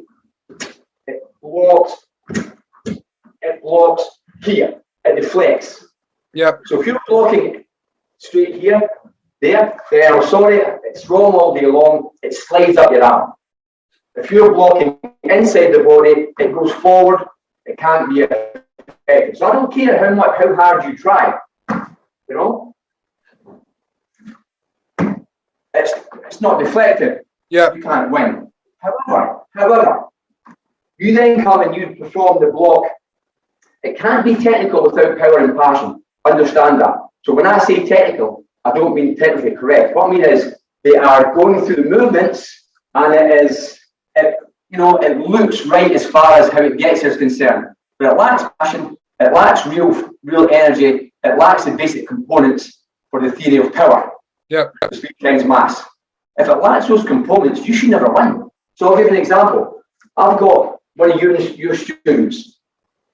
it blocks here, it deflects. Yeah. So if you're blocking straight here, there, sorry, it's wrong all day long, it slides up your arm. If you're blocking inside the body, it goes forward, it can't be effective. So I don't care how hard you try, you know? It's not deflected. Yeah. You can't win. However, you then come and you perform the block. It can't be technical without power and passion. Understand that. So when I say technical, I don't mean technically correct. What I mean is they are going through the movements, and it looks right as far as how it gets is concerned. But it lacks passion, it lacks real energy, it lacks the basic components for the theory of power. Yeah. Speed times mass. If it lacks those components, you should never win. So I'll give you an example. I've got one of your students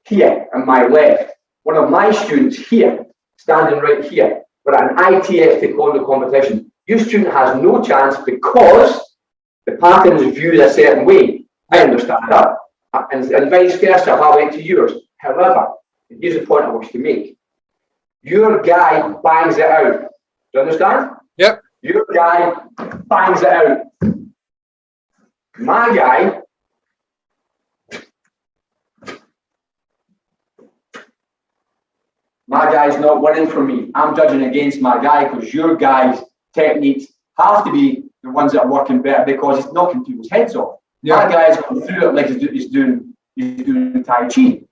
here on my left, one of my students here, standing right here. We're at an ITF Tae Kwon Do competition. Your student has no chance because the pattern is viewed a certain way. I understand that. And vice versa, how I went to yours. However, here's the point I wish to make. Your guy bangs it out. Do you understand? Yep. Your guy bangs it out. My guy's not winning for me. I'm judging against my guy because your guy's techniques have to be the ones that are working better because he's knocking people's heads off. Yeah. My guy's going through it like he's doing Tai Chi.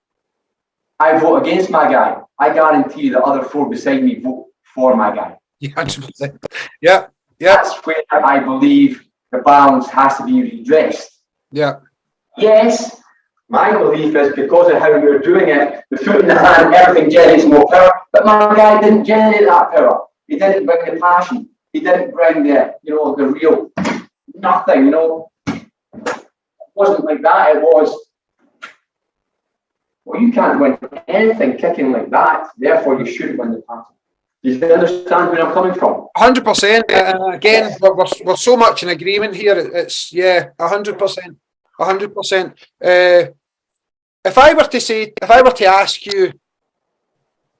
I vote against my guy. I guarantee you the other four beside me vote for my guy. Yeah, 100%. Yeah. That's where I believe the balance has to be redressed. Yeah. Yes, my belief is because of how you're doing it, the foot in the hand, everything generates more power. But my guy didn't generate that power. He didn't bring the passion. He didn't bring the real nothing. It wasn't like that. It was. Well, you can't win anything kicking like that. Therefore, you should win the pattern. Do you understand where I'm coming from? 100%. Again, we're so much in agreement here. It's 100%. 100%. If I were to ask you,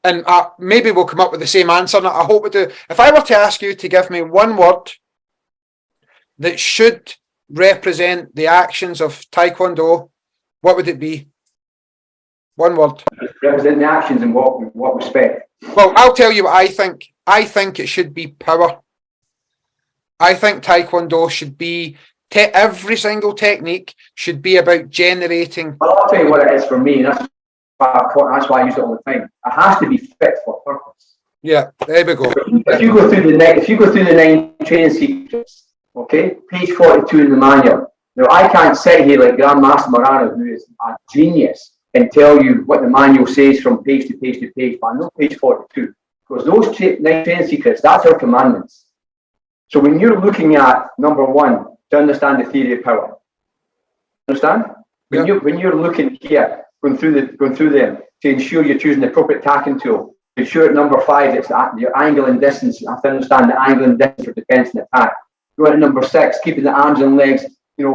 and maybe we'll come up with the same answer, and I hope we do. If I were to ask you to give me one word that should represent the actions of Tae Kwon Do, what would it be? One word. Represent the actions in what respect? Well, I'll tell you what I think. I think it should be power. I think Tae Kwon Do should be, every single technique should be about generating. Well, I'll tell you what it is for me. That's why I use it all the time. It has to be fit for purpose. Yeah, there we go. If you go through the 9 training secrets, okay, page 42 in the manual. Now, I can't sit here like Grandmaster Morano, who is a genius, and tell you what the manual says from page to page to page, but I know page 42, because those 9 training secrets, that's our commandments. So when you're looking at number 1, to understand the theory of power, understand? When you're looking here, going through them to ensure you're choosing the appropriate tacking tool, to ensure at number 5 it's your angle and distance. You have to understand the angle and distance for defense and attack. Go at number 6, keeping the arms and legs,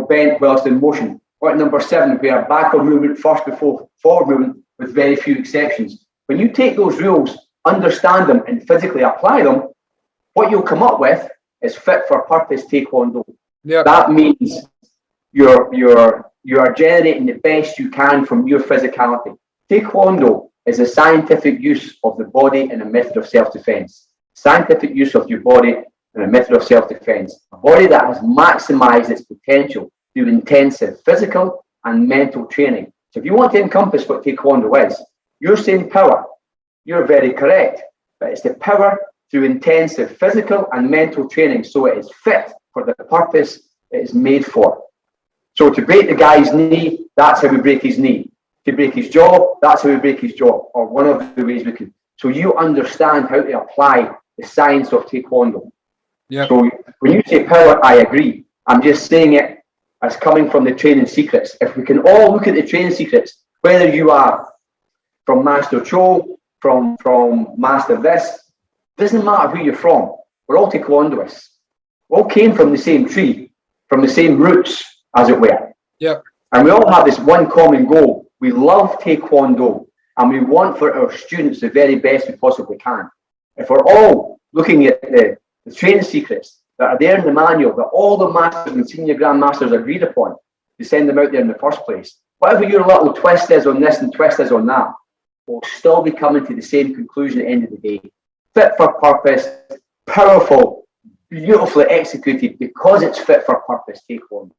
bent whilst in motion. Or at number 7, where backward movement first before forward movement, with very few exceptions. When you take those rules, understand them, and physically apply them, what you'll come up with is fit for purpose Tae Kwon Do. Yep. That means you are generating the best you can from your physicality. Tae Kwon Do is a scientific use of the body and a method of self-defense. Scientific use of your body and a method of self-defense. A body that has maximized its potential through intensive physical and mental training. So if you want to encompass what Tae Kwon Do is, you're saying power. You're very correct. But it's the power through intensive physical and mental training, so it is fit for the purpose it is made for. So to break the guy's knee, that's how we break his knee. To break his jaw, that's how we break his jaw, or one of the ways we could. so you understand how to apply the science of Tae Kwon Do. Yeah. So when you say power, I agree. I'm just saying it as coming from the training secrets. If we can all look at the training secrets, whether you are from Master Cho, from Master this, doesn't matter who you're from. We're all Taekwondoists. We all came from the same tree, from the same roots, as it were. Yeah. And we all have this one common goal. We love Tae Kwon Do, and we want for our students the very best we possibly can. If we're all looking at the training secrets that are there in the manual that all the masters and senior grandmasters agreed upon to send them out there in the first place, whatever your little twist is on this and twist is on that, we'll still be coming to the same conclusion at the end of the day. Fit for purpose, powerful, beautifully executed because it's fit for purpose, Tae Kwon Do.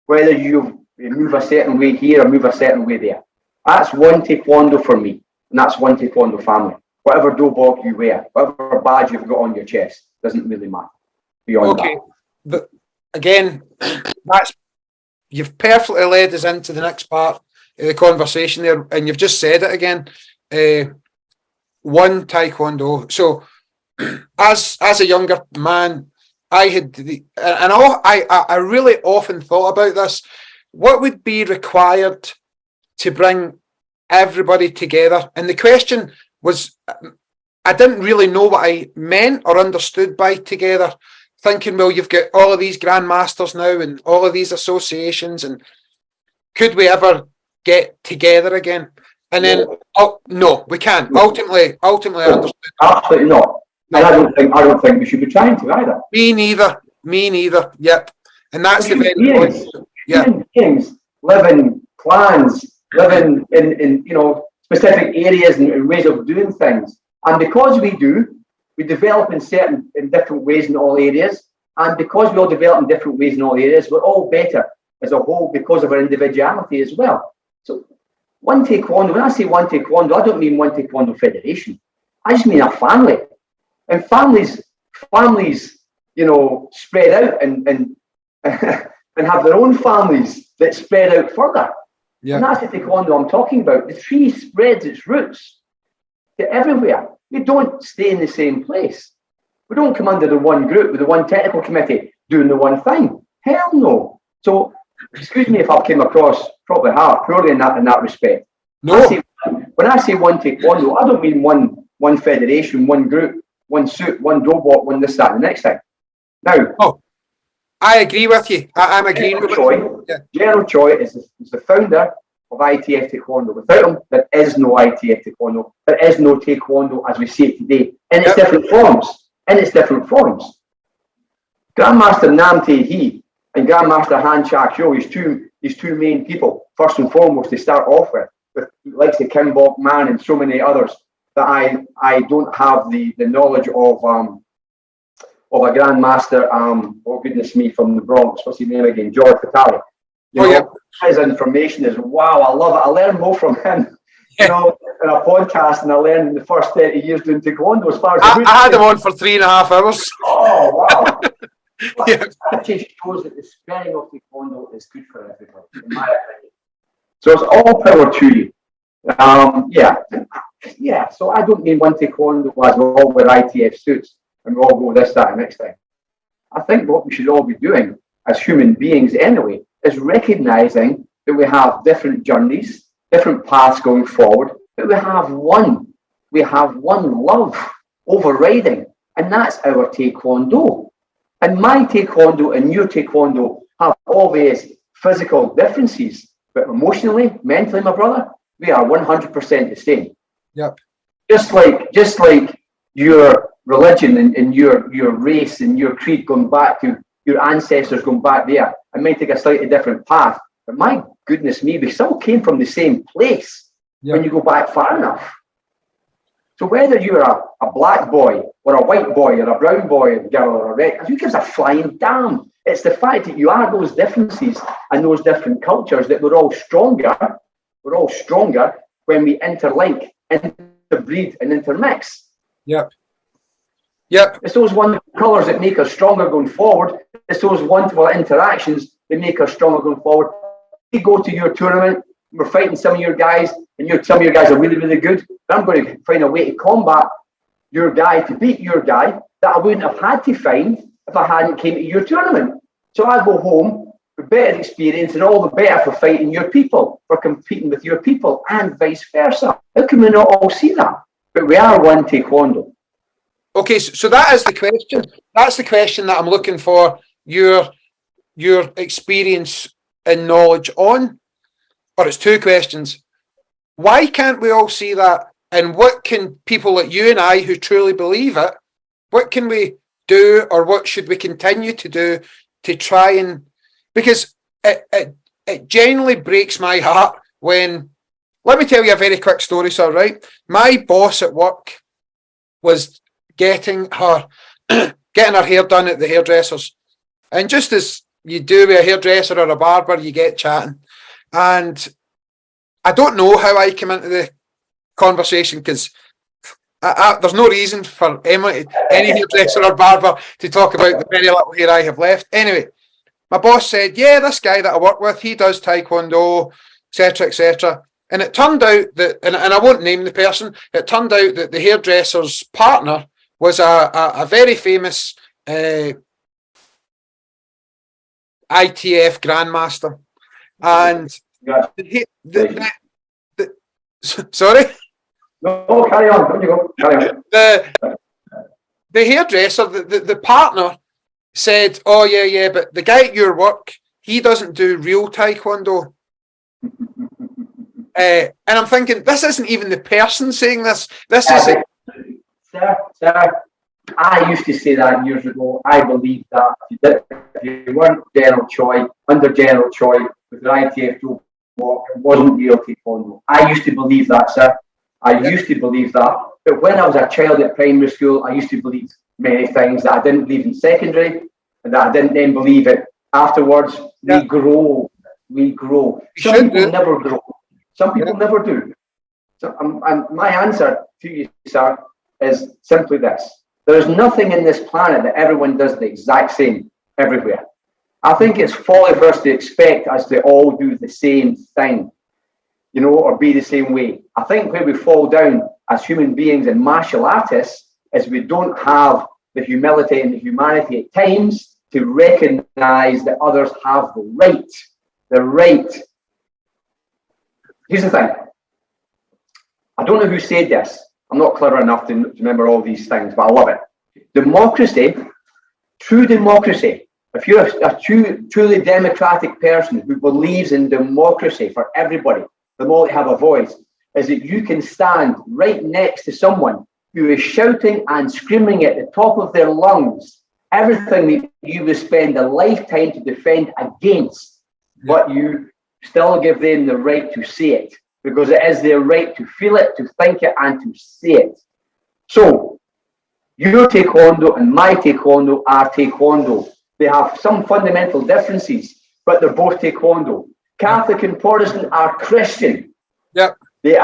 Whether you move a certain way here or move a certain way there. That's one Tae Kwon Do for me, and that's one Tae Kwon Do family. Whatever dobok you wear, whatever badge you've got on your chest, doesn't really matter. Beyond Okay, that. but again, you've perfectly led us into the next part of the conversation there, and you've just said it again. One Tae Kwon Do. So, as a younger man, I had I really often thought about this. What would be required to bring everybody together? And the question was, I didn't really know what I meant or understood by together. Thinking, well, you've got all of these grandmasters now and all of these associations, and could we ever get together again? And then, no, we can't. Ultimately, I understood. Absolutely not. No. And I don't think we should be trying to either. Me neither. Yep. And that's the very point. Yeah. Human beings live in clans, live in specific areas and ways of doing things. And because we do, we develop in different ways in all areas. And because we all develop in different ways in all areas, we're all better as a whole because of our individuality as well. So one Tae Kwon Do, when I say one Tae Kwon Do, I don't mean one Tae Kwon Do federation. I just mean a family. And families, spread out and and have their own families that spread out further. Yeah. And that's the Tae Kwon Do I'm talking about. The tree spreads its roots to everywhere. You don't stay in the same place. We don't come under the one group with the one technical committee doing the one thing. Hell no. So, excuse me if I came across probably poorly in that respect. No. When I say one Tae Kwon Do, I don't mean one federation, one group, one suit, one robot, one this, that, and the next thing. Now, I agree with you. I'm agreeing with you. Yeah. General Choi is the founder of ITF Tae Kwon Do. Without him, there is no ITF Tae Kwon Do. There is no Tae Kwon Do as we see it today in its different forms. Grandmaster Nam Tae Hee and Grandmaster Han Chak Yo, his two main people, first and foremost, to start off with likes the Kim Bok Man and so many others that I don't have the knowledge of a grandmaster. Oh goodness me, from the Bronx. What's his name again? George Fatale. His information is wow. I love it. I learn more from him. In a podcast, and I learned in the first 30 years doing Tae Kwon Do. As far as I had him on for 3.5 hours. Oh wow! That just shows that the spreading of Tae Kwon Do is good for everybody, in my opinion. So it's all power to you. So I don't mean one Tae Kwon Do as we all wear ITF suits and we all go this, that, and next thing. I think what we should all be doing as human beings anyway is recognizing that we have different journeys, different paths going forward, but we have one love overriding, and that's our Tae Kwon Do. And my Tae Kwon Do and your Tae Kwon Do have obvious physical differences, but emotionally, mentally, my brother, we are 100% the same. Yep. Just like your religion and your race and your creed going back to your ancestors going back there, it might take a slightly different path, but my goodness me, we still came from the same place when you go back far enough. So whether you're a black boy or a white boy or a brown boy or girl or a red, who gives a flying damn? It's the fact that you are those differences and those different cultures that we're all stronger. We're all stronger when we interlink, interbreed, and intermix. Yep. It's those one colours that make us stronger going forward. It's those wonderful interactions that make us stronger going forward. We go to your tournament, we're fighting some of your guys, and some of your guys are really, really good, but I'm going to find a way to combat your guy to beat your guy that I wouldn't have had to find if I hadn't came to your tournament. So I go home with better experience and all the better for fighting your people, for competing with your people, and vice versa. How can we not all see that? But we are one taekwondo. Okay, so that is the question. That's the question that I'm looking for your experience and knowledge on. Or it's two questions. Why can't we all see that? And what can people like you and I who truly believe it, what can we do, or what should we continue to do to try and, because it genuinely breaks my heart when, let me tell you a very quick story, sir, right? My boss at work was getting her hair done at the hairdressers. And just as you do with a hairdresser or a barber, you get chatting. And I don't know how I came into the conversation, because there's no reason for any hairdresser or barber to talk about the very little hair I have left. Anyway, my boss said, yeah, this guy that I work with, he does Tae Kwon Do, etc., etc. And it turned out that, and I won't name the person, it turned out that the hairdresser's partner was a very famous ITF grandmaster. And sorry? No, carry on. There you go. Carry on. The hairdresser, the partner said, oh, yeah, but the guy at your work, he doesn't do real taekwondo. And I'm thinking, this isn't even the person saying this. This is... Sir, I used to say that years ago. I believed that. If you weren't General Choi, under General Choi, with the ITF Pro walk, it wasn't real taekwondo. I used to believe that, sir. I used to believe that. But when I was a child at primary school, I used to believe many things that I didn't believe in secondary, and that I didn't then believe it afterwards. We grow. Some people never grow. Some people never do. So, and my answer to you, sir, is simply this. There is nothing in this planet that everyone does the exact same everywhere. I think it's folly for us to expect us to all do the same thing, or be the same way. I think where we fall down as human beings and martial artists is we don't have the humility and the humanity at times to recognize that others have the right. The right. Here's the thing. I don't know who said this. I'm not clever enough to remember all these things, but I love it. Democracy, true democracy, if you're a truly democratic person who believes in democracy for everybody, them all to have a voice, is that you can stand right next to someone who is shouting and screaming at the top of their lungs everything that you would spend a lifetime to defend against, but you still give them the right to say it, because it is their right to feel it, to think it, and to say it. So, your taekwondo and my taekwondo are taekwondo. They have some fundamental differences, but they're both taekwondo. Catholic and Protestant are Christian. Yep. They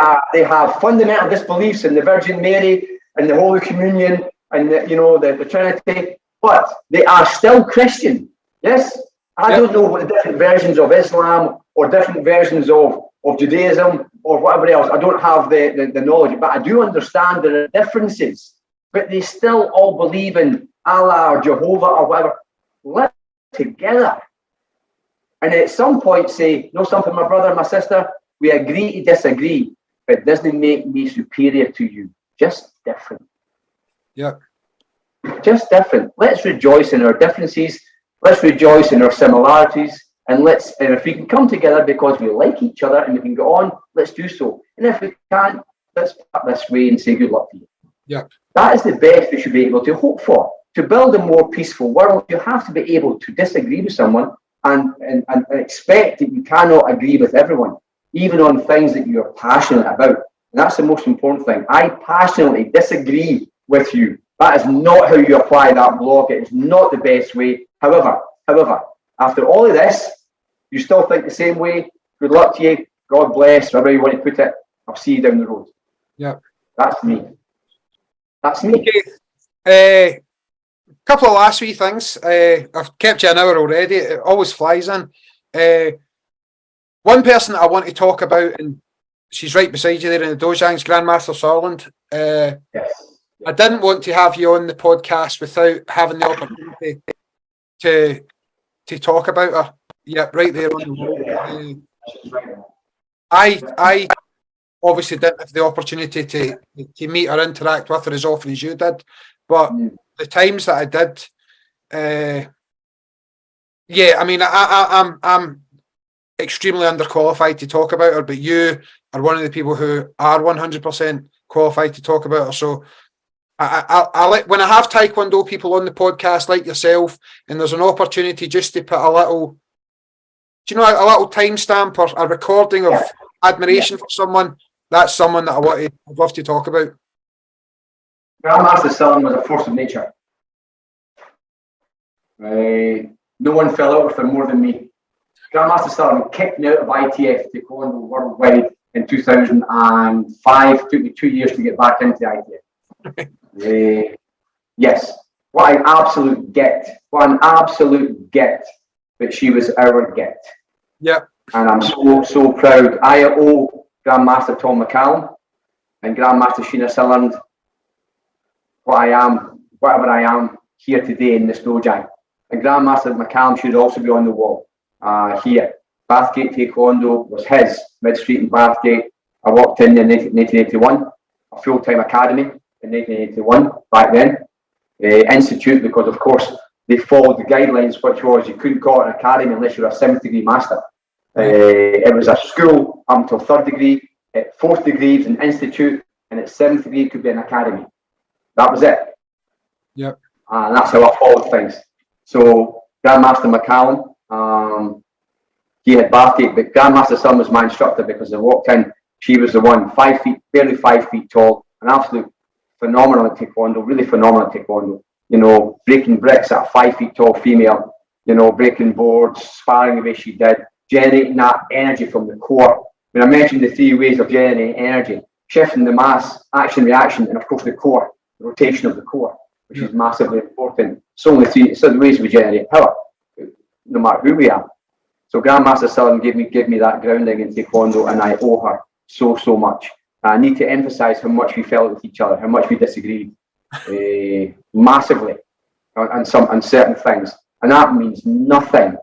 have fundamental disbeliefs in the Virgin Mary and the Holy Communion and the Trinity, but they are still Christian. Yes? I don't know what the different versions of Islam or different versions of Judaism or whatever else. I don't have the knowledge, but I do understand there are differences. But they still all believe in Allah or Jehovah or whatever. Live together. And at some point say, know something, my brother, my sister, we agree to disagree, but it doesn't make me superior to you. Just different. Yeah. Just different. Let's rejoice in our differences. Let's rejoice in our similarities. And if we can come together because we like each other and we can go on, let's do so. And if we can't, let's part this way and say good luck to you. Yeah. That is the best we should be able to hope for. To build a more peaceful world, you have to be able to disagree with someone and expect that you cannot agree with everyone, even on things that you're passionate about. And that's the most important thing. I passionately disagree with you. That is not how you apply that block. It is not the best way. However, after all of this, you still think the same way. Good luck to you. God bless, wherever you want to put it. I'll see you down the road. Yeah. That's me. That's me. Okay. Couple of last wee things. I've kept you an hour already. It always flies in. One person that I want to talk about, and she's right beside you there in the Dojang's Grandmaster Sorland. Yes. I didn't want to have you on the podcast without having the opportunity to talk about her. Yeah, right there on the wall. I obviously didn't have the opportunity to meet or interact with her as often as you did, but the times that I did, yeah, I mean, I'm extremely underqualified to talk about her, but you are one of the people who are 100% qualified to talk about her. So I like when I have Tae Kwon Do people on the podcast like yourself, and there's an opportunity just to put a little, do you know, a little timestamp or a recording of admiration for someone. That's someone that I'd love to talk about. Grandmaster Son was a force of nature. No one fell out with her more than me. Grandmaster Son kicked me out of ITF Taekwondo worldwide in 2005. It took me 2 years to get back into ITF. Yes, what an absolute get. But she was our get. Yeah. And I'm so proud. I owe Grandmaster Tom McCallum and Grandmaster Sheena Sutherland whatever I am here today in this Dojang. And Grandmaster McCallum should also be on the wall here. Bathgate Taekwondo was his, Mid Street in Bathgate. I walked in 1981, a full-time academy in 1981, back then. Institute, because of course they followed the guidelines, which was you couldn't call it an academy unless you were a 7th degree master. It was a school up until 3rd degree, at 4th degree it was an institute, and at 7th degree it could be an academy. That was it. Yep. And that's how I followed things. So Grandmaster McCallum, he had Bathgate, but Grandmaster Son was my instructor because I walked in, she was the one, 5 feet, barely 5 feet tall, an absolute phenomenal at Taekwondo, really phenomenal at Taekwondo. You know, breaking bricks at a 5 feet tall female, you know, breaking boards, sparring the way she did, generating that energy from the core. When I mentioned the 3 ways of generating energy, shifting the mass, action, reaction, and of course the core, the rotation of the core, which is massively important. So the ways we generate power, no matter who we are. So Grandmaster Southern gave me that grounding in Taekwondo, and I owe her so much. I need to emphasize how much we felt with each other, how much we disagreed massively on certain things, and that means nothing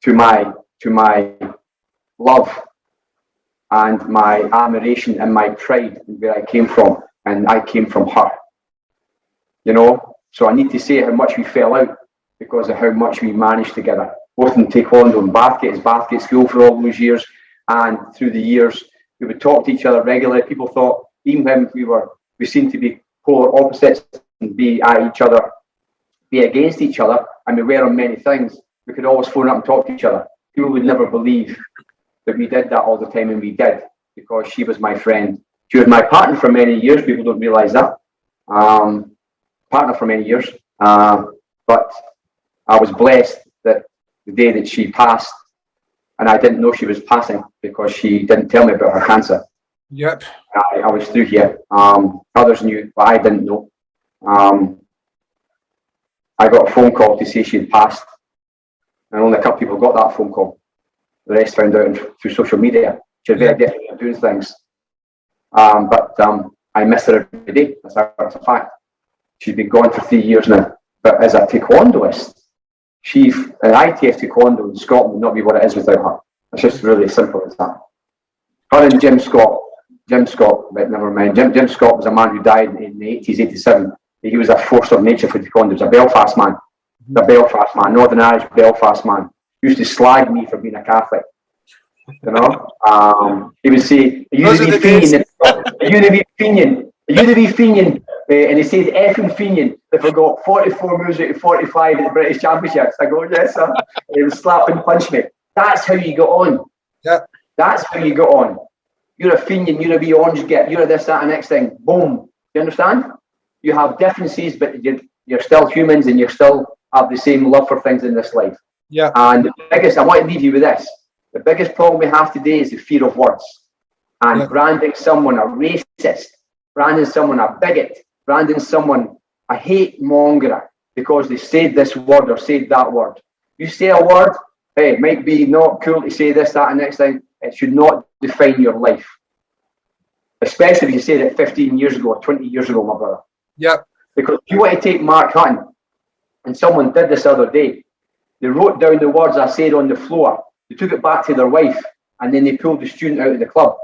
to my love and my admiration and my pride in where I came from, and I came from her. You know, so I need to say how much we fell out because of how much we managed together, both in Taekwondo and Bathgate, as Bathgate school for all those years, and through the years we would talk to each other regularly. People thought, even when we seemed to be polar opposites and be at each other, be against each other, and we were on many things, we could always phone up and talk to each other. People would never believe that we did that all the time, and we did, because she was my friend. She was my partner for many years. People don't realize that. Partner for many years. But I was blessed that the day that she passed, and I didn't know she was passing because she didn't tell me about her cancer. Yep. I was through here. Others knew, but I didn't know. I got a phone call to say she had passed, and only a couple of people got that phone call. The rest found out through social media. She was very different at doing things. But I miss her every day. That's a fact. She's been gone for 3 years now. But as a taekwondoist, an ITF taekwondo in Scotland would not be what it is without her. It's just really simple as that. Her and Jim Scott, but never mind. Jim Scott was a man who died in the 80s, 87. He was a force of nature for taekwondo. He was a Belfast man. Northern Irish Belfast man. He used to slag me for being a Catholic. You know? He would say, are you to be Fenian? And he said, effing Fenian, if I got 44 moves out of 45 at the British Championships. I go, yes, sir. And he would slap and punch me. That's how you got on. Yeah. That's how you got on. You're a Fenian, you're a wee orange get, you're a this, that, and next thing. Boom. You understand? You have differences, but you're still humans, and you still have the same love for things in this life. Yeah. And the biggest, I want to leave you with this. The biggest problem we have today is the fear of words. And branding someone a racist, branding someone a bigot, branding someone a hate mongerer because they said this word or said that word. You say a word, hey, it might be not cool to say this, that, and next thing. It should not define your life. especially if you said it 15 years ago or 20 years ago, my brother. Yeah. Because if you want to take Mark Hutton, and someone did this the other day, they wrote down the words I said on the floor, they took it back to their wife, and then they pulled the student out of the club.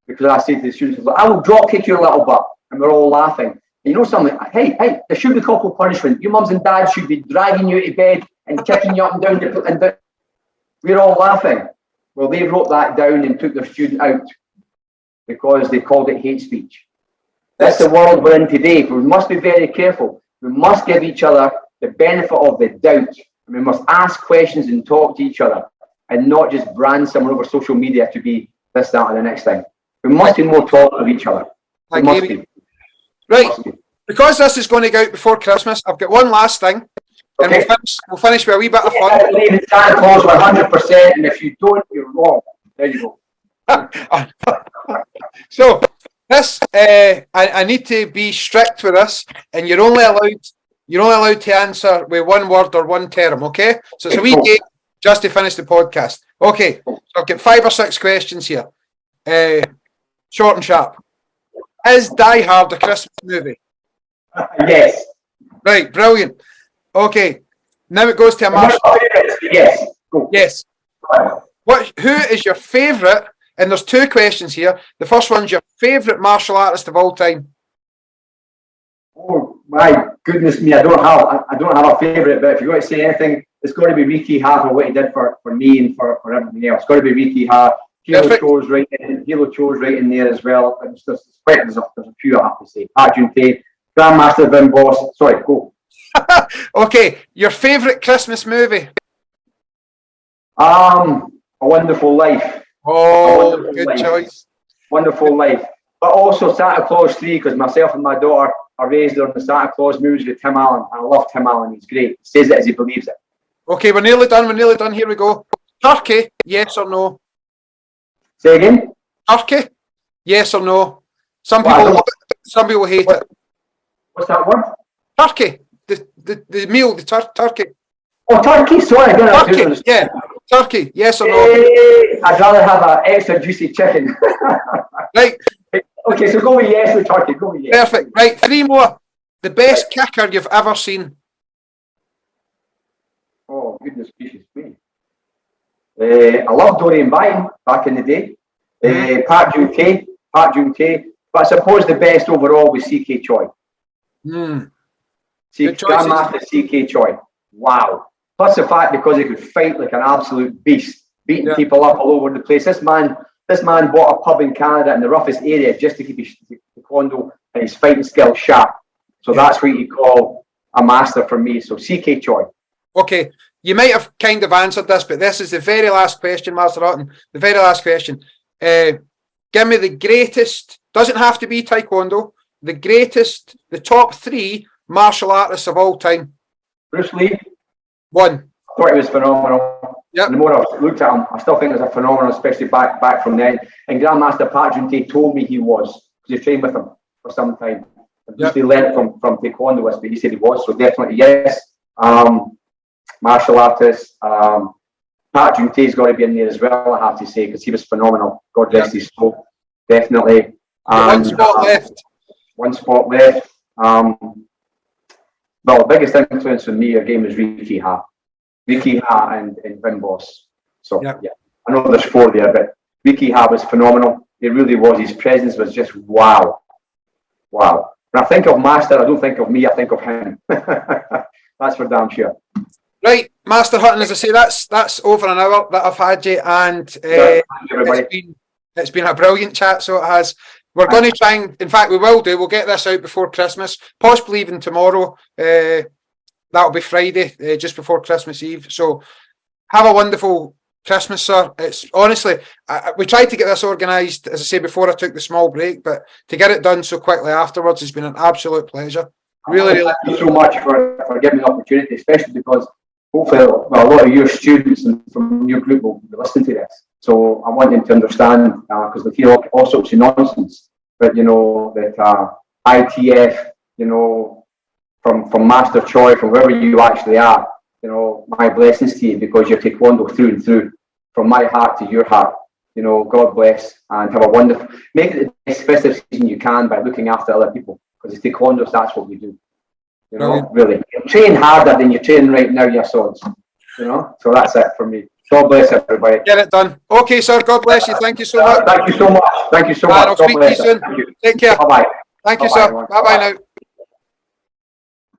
Because I said to the students, I will drop kick your little butt. And we're all laughing. And you know something? Hey, there should be corporal punishment. Your mums and dads should be dragging you to bed and kicking you up and down. And we're all laughing. Well, they wrote that down and took their student out because they called it hate speech. That's the world we're in today. We must be very careful. We must give each other the benefit of the doubt. And we must ask questions and talk to each other and not just brand someone over social media to be this, that, and the next thing. We must be more tolerant of each other. We must be. Right. Because this is going to go out before Christmas, I've got one last thing. And we'll finish with a wee bit of fun. I believe in Santa Claus 100%, and if you don't, you're wrong. There you go. So this, I need to be strict with this, and you're only allowed to answer with one word or one term. Okay? So it's a wee game just to finish the podcast. Okay. So I've got 5 or 6 questions here. Short and sharp. Is Die Hard a Christmas movie? Yes. Right, brilliant. Okay, now it goes to a martial. Yes. Go. Yes. Who is your favourite? And there's 2 questions here. The first one's your favourite martial artist of all time. Oh my goodness me! I don't have a favourite, but if you're going to say anything, it's got to be Ricky Ha for what he did for me and for everything else. It's got to be Ricky Ha. Halo Cho's right in there as well. There's a few I have to say. Arjun Tae, Grandmaster Vin Boss. Sorry, go. Okay, your favourite Christmas movie? A Wonderful Life. Oh, good choice. Wonderful Life. But also Santa Claus 3, because myself and my daughter are raised on the Santa Claus movies with Tim Allen. I love Tim Allen. He's great. He says it as he believes it. Okay, we're nearly done. Here we go. Turkey, yes or no? Say again? Turkey, yes or no? Some people love it, some people hate it. What's that word? Turkey. The meal, the turkey. Oh, turkey, sorry. Turkey, yeah. Turkey, yes or no? I'd rather have an extra juicy chicken. Right. Okay, so go with yes with turkey. Go with yes. Perfect. Right, 3 more. The best kicker you've ever seen? Oh, goodness gracious me. I love Dorian Byton back in the day. Park Jun Tae. But I suppose the best overall was CK Choi. Grandmaster CK Choi. Wow. Plus the fact because he could fight like an absolute beast, beating people up all over the place. This man bought a pub in Canada in the roughest area just to keep his taekwondo and his fighting skills sharp. So that's what you call a master for me. So CK Choi. Okay, you might have kind of answered this, but this is the very last question, Master Hutton. The very last question. Give me the greatest, doesn't have to be Taekwondo, the top 3 martial artists of all time. Bruce Lee. 1. I thought he was phenomenal. Yep. The more I've looked at him, I still think he was a phenomenal, especially back from then. And Grandmaster Park Jun Tae told me he was, because he trained with him for some time. He learned from Taekwondo, but he said he was, so definitely yes. Martial artist, Park Jun Tae's got to be in there as well, I have to say, because he was phenomenal. God rest his soul, definitely. One spot left. One spot left. Well, the biggest influence on me again was Ricky Ha and Vin Boss. So yeah, I know there's 4 there, but Ricky Ha was phenomenal. It really was. His presence was just wow. When I think of Master, I don't think of me. I think of him. That's for damn sure. Right, Master Hutton. As I say, that's over an hour that I've had you, and it's been a brilliant chat. So it has. We're going to try and, in fact, we'll get this out before Christmas, possibly even tomorrow. That'll be Friday, just before Christmas Eve. So have a wonderful Christmas, sir. It's honestly, we tried to get this organised, as I say, before I took the small break, but to get it done so quickly afterwards has been an absolute pleasure. Really. Thank you so much for giving me the opportunity, especially because hopefully a lot of your students and from your group will be listening to this. So I want them to understand, because they feel all sorts of nonsense, but that ITF, from Master Choi, from wherever you actually are, my blessings to you, because you're Taekwondo through and through, from my heart to your heart. you know, God bless, and have a wonderful, make it the best festive season you can by looking after other people, because as taekwondos, that's what we do. You know, really. You train harder than you train right now, your swords. You know, so that's it for me. God bless everybody. Get it done. Okay, sir. God bless you. Thank you so much. Thank you so much. Thank you so much. I'll God speak to you bless. soon. Thank you. Take care. Bye bye. Thank you, Bye-bye, sir. everyone. Bye bye now.